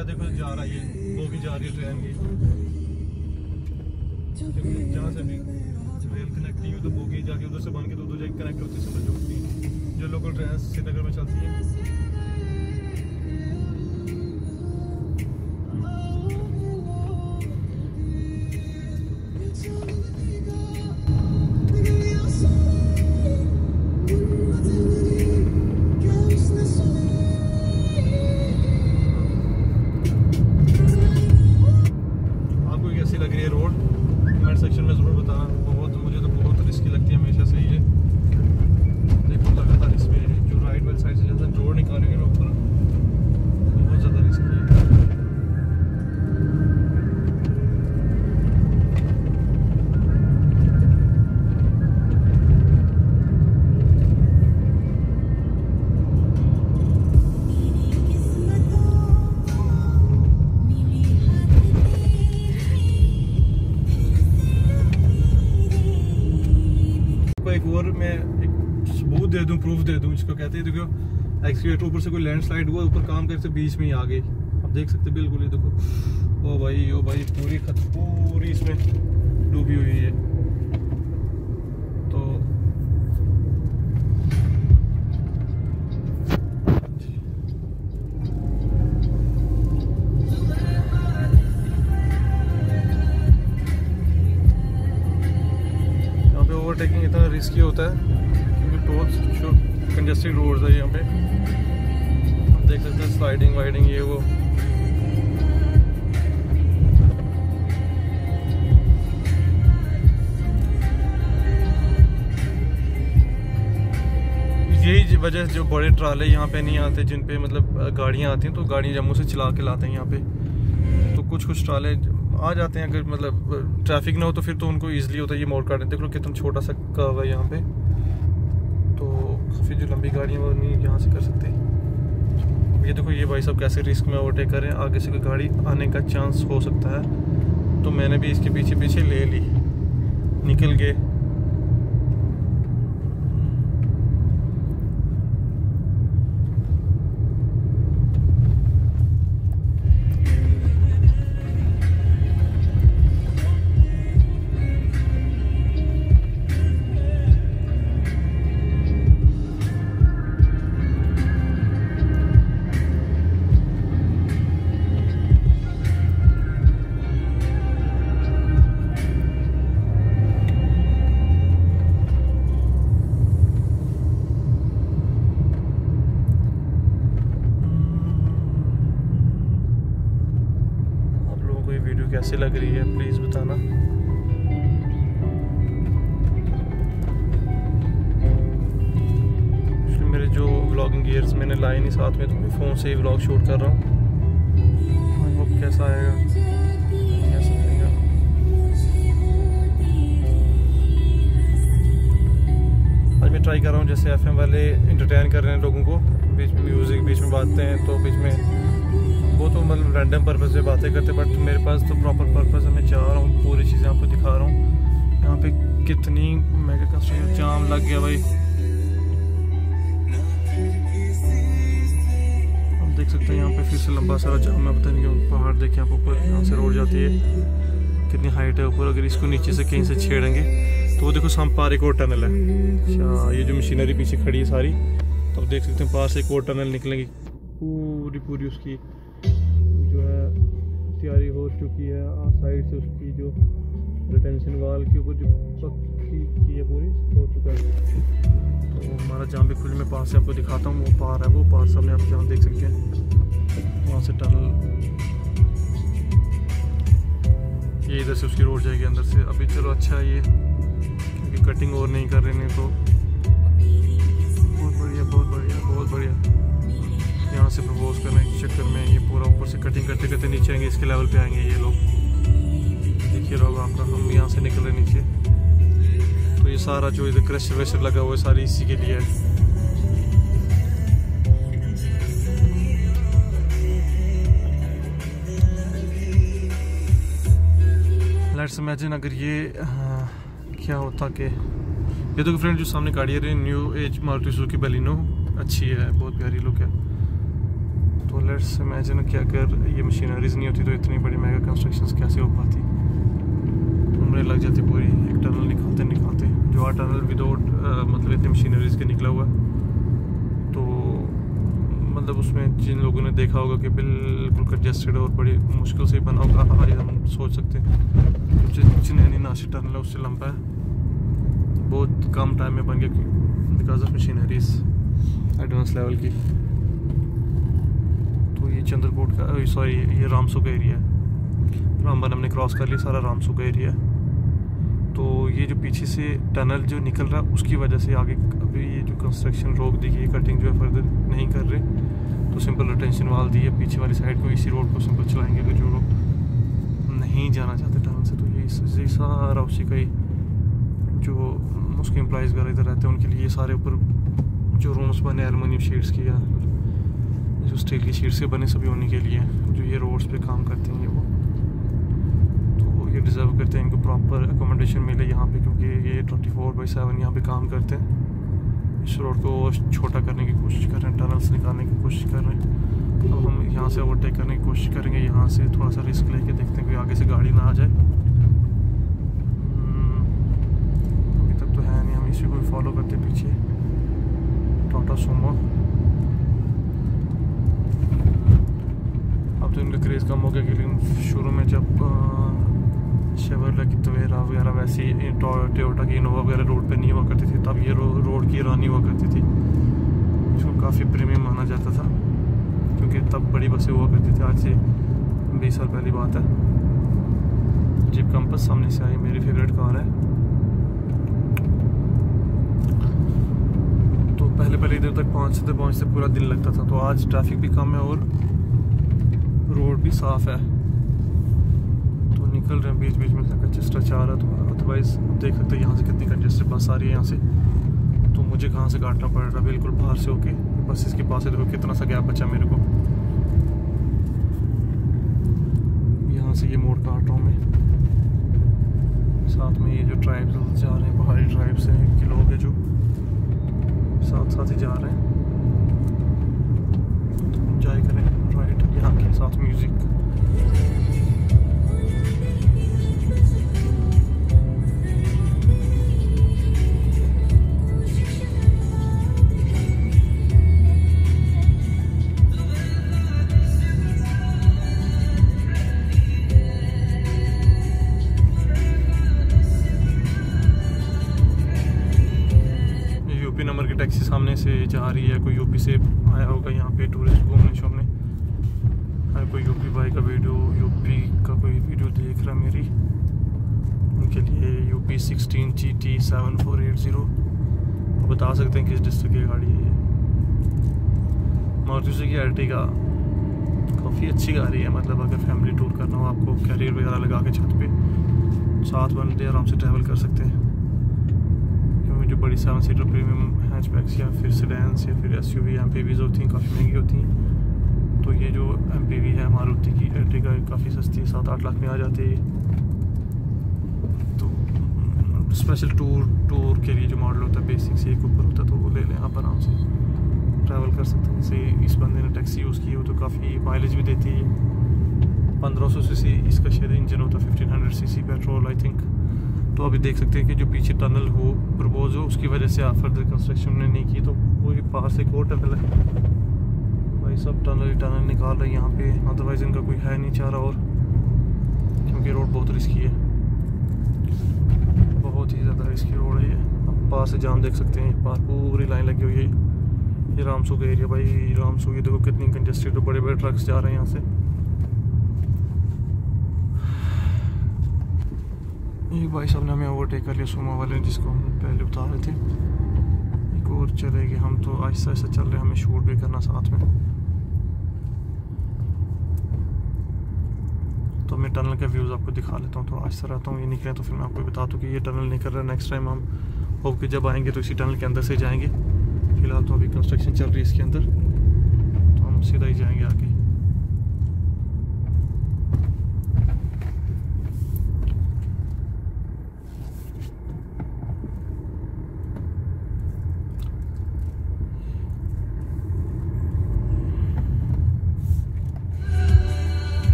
देखो जा रहा है, वो भी जा रही है ट्रेन की, जहाँ से भी रेल कनेक्ट नहीं हुई तो बोगी जाके उधर से बन के तो उधर जाके कनेक्ट होती है, समझ जो लोकल ट्रेन श्रीनगर में चलती है। लग रही है रोड, कमेंट सेक्शन में ज़रूर बताना। बहुत, मुझे तो बहुत रिस्की लगती है हमेशा से ये। देखो लगातार इसमें जो राइट वाली साइड से जैसा रोड निकालेंगे ना ऊपर, बहुत ज़्यादा रिस्की है। एक और मैं एक सबूत दे दूं, प्रूफ दे दूं, इसको कहते हैं। देखो एक्सकेवेटर ऊपर से कोई लैंडस्लाइड हुआ, ऊपर काम करते बीच में ही आ गई, आप देख सकते बिल्कुल। ये देखो, ओ भाई पूरी इसमें डूबी हुई है। तो ओवरटेकिंग इतना रिस्की होता है क्योंकि बहुत कंजेस्टेड रोड्स है यहाँ पे, आप देख सकते हैं स्लाइडिंग वाइडिंग ये वो। यही वजह जो बड़े ट्राले यहाँ पे नहीं आते, जिन पे मतलब गाड़ियाँ आती हैं तो गाड़ियाँ जम्मू से चला के लाते हैं यहाँ पे। तो कुछ ट्राले आ जाते हैं, अगर मतलब ट्रैफिक ना हो तो फिर तो उनको इजीली होता है ये मोड़ काटने। देख लो कितना छोटा सा कर्व है यहाँ पे, तो काफ़ी जो लंबी गाड़ियाँ वो नहीं यहाँ से कर सकते। ये देखो ये भाई साहब कैसे रिस्क में ओवरटेक कर रहे हैं, आगे से कोई गाड़ी आने का चांस हो सकता है, तो मैंने भी इसके पीछे पीछे ले ली, निकल गए। कैसी लग रही है प्लीज़ बताना। मेरे जो व्लॉगिंग गियर्स मैंने लाए नहीं साथ में, तो मैं फ़ोन से ही व्लॉग शूट कर रहा हूँ। आई होप कैसा आएगा, कैसा आएगा। आज मैं ट्राई कर रहा हूँ जैसे एफएम वाले एंटरटेन कर रहे हैं लोगों को, बीच में म्यूज़िक, बीच में बातें हैं, तो बीच में वो तो मतलब रैंडम पर्पस से बातें करते, बट मेरे पास तो प्रॉपर पर्पस है। मैं चाह रहा हूँ पूरी चीज़ें आपको दिखा रहा हूँ। यहाँ पे कितनी मेगा कंस्ट्रक्शन जाम लग गया भाई, आप देख सकते हैं यहाँ पे फिर से लंबा सारा जाम है। पता नहीं क्यों, पहाड़ देखिए आप ऊपर, यहाँ से रोड जाती है, कितनी हाइट है ऊपर। अगर इसको नीचे से कहीं से छेड़ेंगे तो वो देखो सामने पार एक और टनल है। अच्छा, ये जो मशीनरी पीछे खड़ी है सारी, तो आप देख सकते हैं पास एक और टनल निकलेंगी, पूरी उसकी जो है तैयारी हो चुकी है। साइड से उसकी जो रिटेंशन वाल के ऊपर जो पक्की की है पूरी हो चुका है। तो हमारा जहाँ भी खुले में पास से आपको दिखाता हूँ, वो पार है, वो पार सामने आप जहाँ देख सकते हैं, वहाँ से टनल, ये इधर से उसकी रोड जाएगी अंदर से। अभी चलो अच्छा है ये, क्योंकि कटिंग और नहीं कर रहे, नहीं तो बहुत बढ़िया बहुत बढ़िया बहुत बढ़िया। यहाँ से प्रपोज करने के चक्कर में ये पूरा ऊपर से कटिंग करते करते नीचे आएंगे, इसके लेवल पे आएंगे ये लोग। देखिए रहा होगा आपका, हम यहाँ से निकल रहे नीचे, तो ये सारा जो इधर क्रशर वेशर लगा हुआ है सारी इसी के लिए है। लेट्स इमेजिन अगर ये क्या होता कि ये तो फ्रेंड जो सामने गाड़ी है न्यू एज मारुति सुजुकी बैलिनो, अच्छी है, बहुत प्यारी लुक है। तो लेट्स इमेजिन कि अगर ये मशीनरीज नहीं होती तो इतनी बड़ी मेगा कंस्ट्रक्शंस कैसे हो पाती, उम्रें लग जाती पूरी एक टनल निकालते निकालते। जो आ टनल विदाउट मतलब इतनी मशीनरीज के निकला हुआ है, तो मतलब उसमें जिन लोगों ने देखा होगा कि बिल्कुल कंजेस्टेड और बड़ी मुश्किल से बना होगा, आज हम सोच सकते हैं जिन्हें नासिक टनल है उससे लंबा है, बहुत कम टाइम में बन गया because of machineries advance level की। तो ये चंद्रकोट का, सॉरी ये रामसू का एरिया है, रामबन हमने क्रॉस कर लिया, सारा रामसू का एरिया है। तो ये जो पीछे से टनल जो निकल रहा है उसकी वजह से आगे अभी ये जो कंस्ट्रक्शन रोक दी गई, कटिंग जो है फर्दर नहीं कर रहे, तो सिंपल रिटेंशन वाल दी है पीछे वाली साइड को, इसी रोड को सिंपल चलाएंगे। अगर जो लोग नहीं जाना चाहते टनल से, तो ये सारा उसी का ही जो उसके एम्प्लॉइज़ वगैरह इधर रहते हैं उनके लिए ये सारे ऊपर जो रूम्स बने एलुमिनियम शीट्स की या जो स्टील की शीट्स के बने, सभी उन्हीं के लिए जो ये रोड्स पे काम करते हैं वो, तो ये डिज़र्व करते हैं इनको प्रॉपर अकोमोडेशन मिले यहाँ पे, क्योंकि ये 24/7 यहाँ पे काम करते हैं। इस रोड को छोटा करने की कोशिश कर रहे हैं, टनल्स निकालने की कोशिश कर रहे हैं। अब हम यहाँ से ओवरटेक करने की कोशिश करेंगे, यहाँ से थोड़ा सा रिस्क लेके देखते हैं कोई आगे से गाड़ी ना आ जाए। अभी तक तो है नहीं, हम इसी को फॉलो करते पीछे, टाटा सुमो। अब तो इनका क्रेज़ कम हो गया, लेकिन शुरू में जब शेवरले की तवेरा वगैरह वैसी टोयोटा की इनोवा वगैरह रोड पे नहीं हुआ करती थी, तब ये रोड की रानी हुआ करती थी। इसको काफ़ी प्रीमियम माना जाता था, क्योंकि तब बड़ी बसें हुआ करती थी। आज से 20 साल पहली बात है। जीप कंपस सामने से आई, मेरी फेवरेट कार है। तो पहले इधर तक पहुँचते पूरा दिन लगता था, तो आज ट्रैफिक भी कम है और रोड भी साफ़ है, तो निकल रहे हैं बीच बीच में कंजेस्टेड आ रहा है। तो अदरवाइज़ देख सकते हैं यहाँ से कितनी कंजेस्टेड बस आ रही है यहाँ से, तो मुझे कहाँ से काटना पड़ रहा है बिल्कुल बाहर से होके। बस इसके पास से देखो कितना सा गैप बचा मेरे को। ये मोड़ काट रहा हूँ मैं। साथ में ये जो ट्राइब्स जा रहे हैं, पहाड़ी ट्राइब्स हैं, के लोग हैं जो साथ साथ ही जा रहे हैं, तो एंजॉय करें राइड यहाँ के साथ म्यूज़िक। नंबर की टैक्सी सामने से जा रही है, कोई यूपी से आया होगा यहाँ पे टूरिस्ट घूमने शूमने, कोई यूपी भाई का वीडियो, यूपी का कोई वीडियो देख रहा है मेरी, उनके लिए यूपी 16 GT 7480 बता सकते हैं किस डिस्ट्रिक्ट की गाड़ी है ये। मारुति सुजुकी एर्टिगा काफ़ी अच्छी गाड़ी है, मतलब अगर फैमिली टूर करना हो आपको, कैरियर वगैरह लगा के छत पे 7 बंदे आराम से ट्रैवल कर सकते हैं। जो बड़ी 7 सीटर प्रीमियम हैचबैक्स या फिर सेडान्स या फिर SUV MPVs होती हैं, काफ़ी महंगी होती हैं। तो ये जो MPV है मारुति की एर्टिगा काफ़ी सस्ती है, 7-8 लाख में आ जाती है। तो स्पेशल टूर के लिए जो मॉडल होता है बेसिक से एक ऊपर होता है, तो वो ले लें आप, आराम से ट्रैवल कर सकते हैं। जैसे इस बंदे ने टैक्सी यूज़ की हो तो काफ़ी माइलेज भी देती है। 1500 सीसी इसका शायद इंजन होता है, 1500 सीसी पेट्रोल आई थिंक। तो अभी देख सकते हैं कि जो पीछे टनल हो प्रपोज हो, उसकी वजह से फर्दर कंस्ट्रक्शन ने नहीं की, तो वही पास एक और टनल है भाई, सब टनल निकाल रहे हैं यहाँ पे। अदरवाइज़ इनका कोई है नहीं चारा और, क्योंकि रोड बहुत रिस्की है, बहुत ही ज़्यादा रिस्की रोड है ये। आप पास से जाम देख सकते हैं, पार पूरी लाइन लगी हुई है। ये रामसू का एरिया भाई, रामसू ये देखो कितनी कंजेस्टेड, तो बड़े बड़े ट्रक्स जा रहे हैं यहाँ से। एक भाई साहब ने हमें ओवरटेक कर लिया, सुमो वाले ने, जिसको हम पहले बता रहे थे। एक और चलेगी, हम तो आहिस्ता आहिस्ता चल रहे हैं, हमें शूट भी करना साथ में। तो मैं टनल के व्यूज़ आपको दिखा लेता हूँ, तो आहिस्ता रहता हूँ, ये निकले तो फिर मैं आपको बता दूँ कि ये टनल निकल रहा है। नेक्स्ट टाइम हम होप कि जब आएंगे तो इसी टनल के अंदर से जाएंगे। फिलहाल तो अभी कंस्ट्रक्शन चल रही है इसके अंदर, तो हम सीधा ही जाएंगे आगे।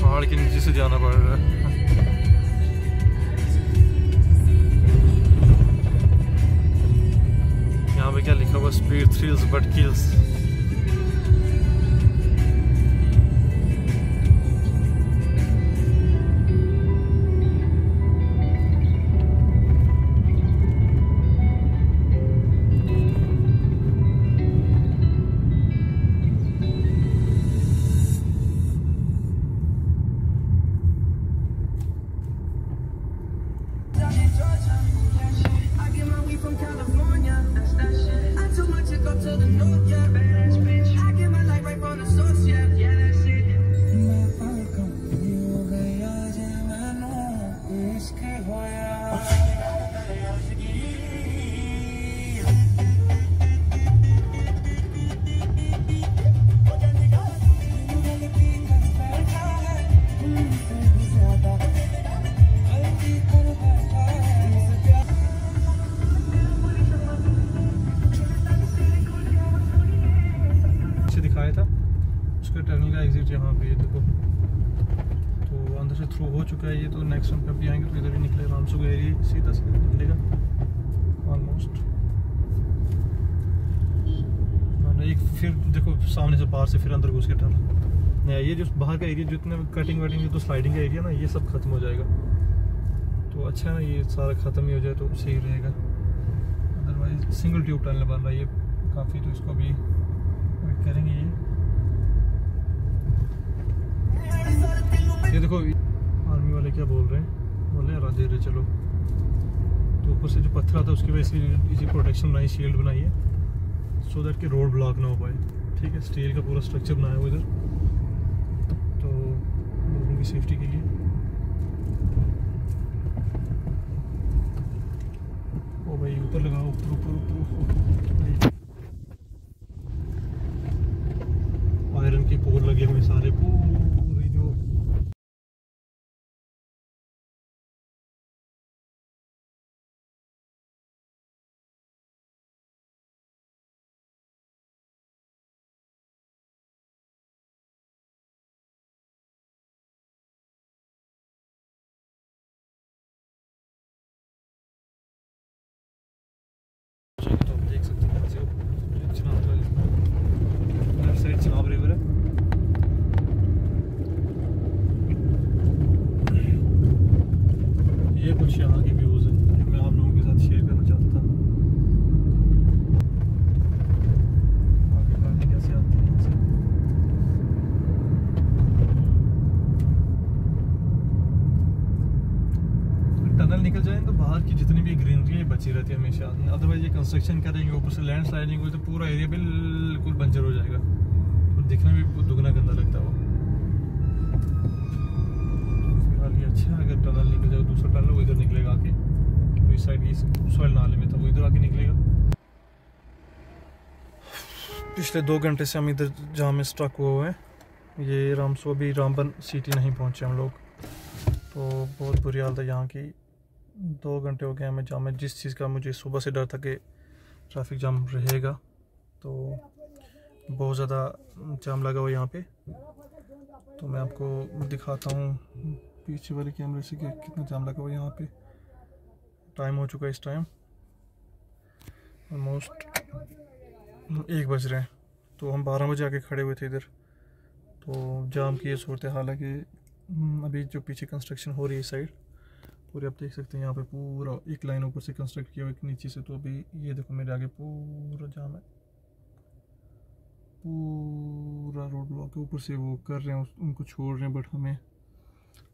पहाड़ के नीचे से जाना पड़ रहा है। यहाँ पे क्या लिखा हुआ, स्पीड थ्रिल्स बट किल्स। दिखाया था उसका टनल का एग्जिट यहाँ पे, ये देखो, तो अंदर से थ्रू हो चुका है ये। तो नेक्स्ट हम कभी आएंगे तो इधर भी निकले, रामसू का एरिया सीधा सीधा निकलेगा ऑलमोस्ट। एक फिर देखो सामने से पार से फिर अंदर घुस के टनल नया, ये जो बाहर का एरिया जितने कटिंग वटिंग तो स्लाइडिंग का एरिया ना, ये सब खत्म हो जाएगा। तो अच्छा है ना, ये सारा ख़त्म ही हो जाए तो सही रहेगा। अदरवाइज सिंगल ट्यूब टनल बन रहा है ये काफ़ी, तो इसको भी वेट करेंगे। ये देखो आर्मी वाले क्या बोल रहे हैं, बोल रहे हैं राधे रे चलो। तो ऊपर से जो पत्थर आता है उसकी वजह से इसी प्रोटेक्शन बनाई, शील्ड बनाई है, सो दैट कि रोड ब्लॉक ना हो पाए। ठीक है, स्टील का पूरा स्ट्रक्चर बनाया हुआ इधर, तो लोगों की सेफ्टी के लिए। ओ भाई ऊपर लगाओ, ऊपर ऊपर ऊपर। रहती है हमेशा, अदरवाइज ये कंस्ट्रक्शन करेंगे ऊपर से लैंड स्लाइडिंग हुई तो पूरा एरिया बिल्कुल बंजर हो जाएगा और दिखने में भी दुगना गंदा लगता है वो। फिलहाल ये अच्छा है, अगर टनल निकल जाए दूसरा टनल वो इधर निकलेगा आके, तो इस साइड इस सॉइल नाले में था वो इधर आके निकलेगा। पिछले 2 घंटे से हम इधर जाम में स्ट्रक हुए हैं। ये रामसो अभी रामबन सिटी नहीं पहुंचे हम लोग, तो बहुत बुरी हालत है यहाँ की। 2 घंटे हो गए हमें जाम में, जिस चीज़ का मुझे सुबह से डर था कि ट्रैफिक जाम रहेगा, तो बहुत ज़्यादा जाम लगा हुआ यहाँ पे। तो मैं आपको दिखाता हूँ पीछे वाले कैमरे से कि कितना जाम लगा हुआ यहाँ पे। टाइम हो चुका है, इस टाइम ऑलमोस्ट 1 बज रहे हैं, तो हम 12 बजे आके खड़े हुए थे इधर। तो जाम की ये सूरत हाल है कि अभी जो पीछे कंस्ट्रक्शन हो रही है इस साइड पूरी, आप देख सकते हैं यहाँ पे पूरा एक लाइन ऊपर से कंस्ट्रक्ट किया हुआ एक नीचे से। तो अभी ये देखो मेरे आगे पूरा जाम है, पूरा रोड ब्लॉक है। ऊपर से वो कर रहे हैं, उनको छोड़ रहे हैं, बट हमें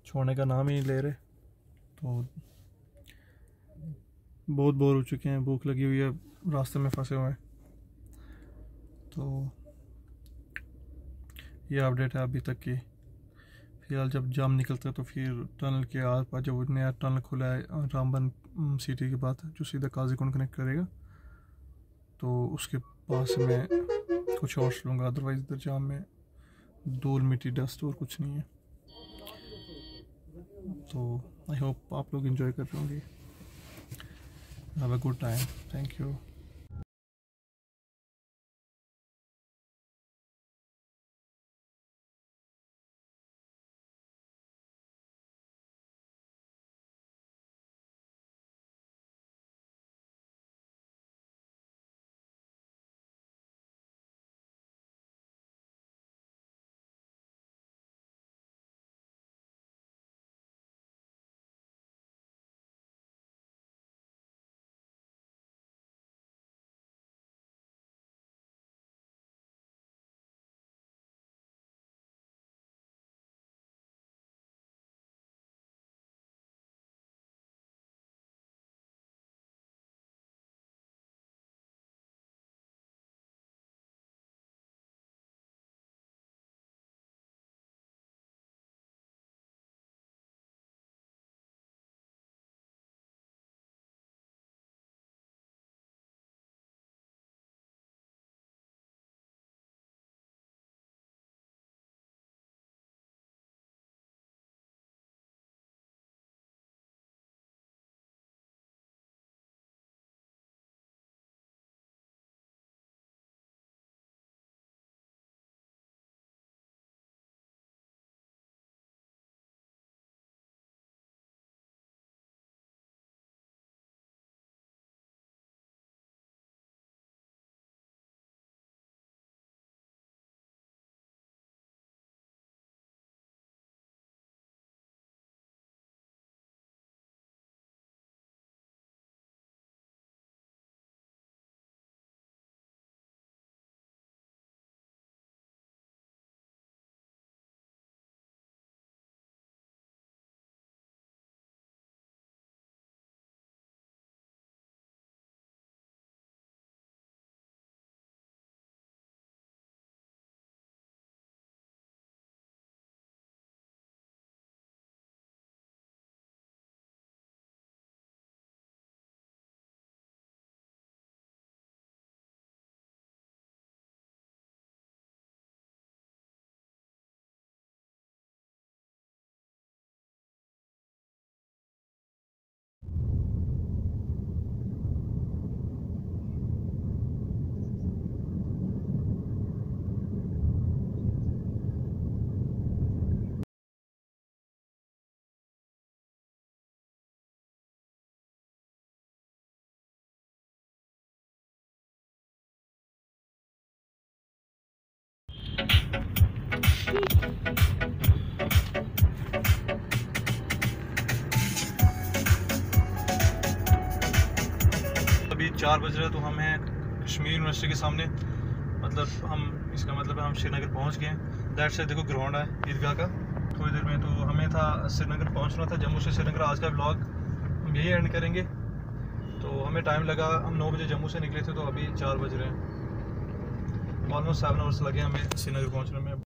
छोड़ने का नाम ही नहीं ले रहे। तो बहुत बोर हो चुके हैं, भूख लगी हुई है, रास्ते में फंसे हुए हैं। तो ये अपडेट है अभी तक की। फिलहाल जब जाम निकलता है तो फिर टनल के आस पास जो नया टनल खुला है रामबन सिटी के बाद जो सीधा काजीकुंड कनेक्ट करेगा, तो उसके पास में कुछ और लूँगा। अदरवाइज इधर जाम में धूल मिट्टी डस्ट और कुछ नहीं है। तो आई होप आप लोग एंजॉय कर रहे होंगे। Have a good time, thank you. अभी 4 बज रहे हैं, तो हम हैं कश्मीर यूनिवर्सिटी के सामने। मतलब हम इसका मतलब है हम श्रीनगर पहुंच गए हैं। दैट से देखो ग्राउंड है ईदगाह का थोड़ी देर में। तो हमें था श्रीनगर पहुंचना था, जम्मू से श्रीनगर। आज का ब्लॉग हम यही एंड करेंगे। तो हमें टाइम लगा, हम 9 बजे जम्मू से निकले थे तो अभी 4 बज रहे हैं। ऑलमोस्ट 7 आवर्स लगे हमें श्रीनगर पहुंचने में।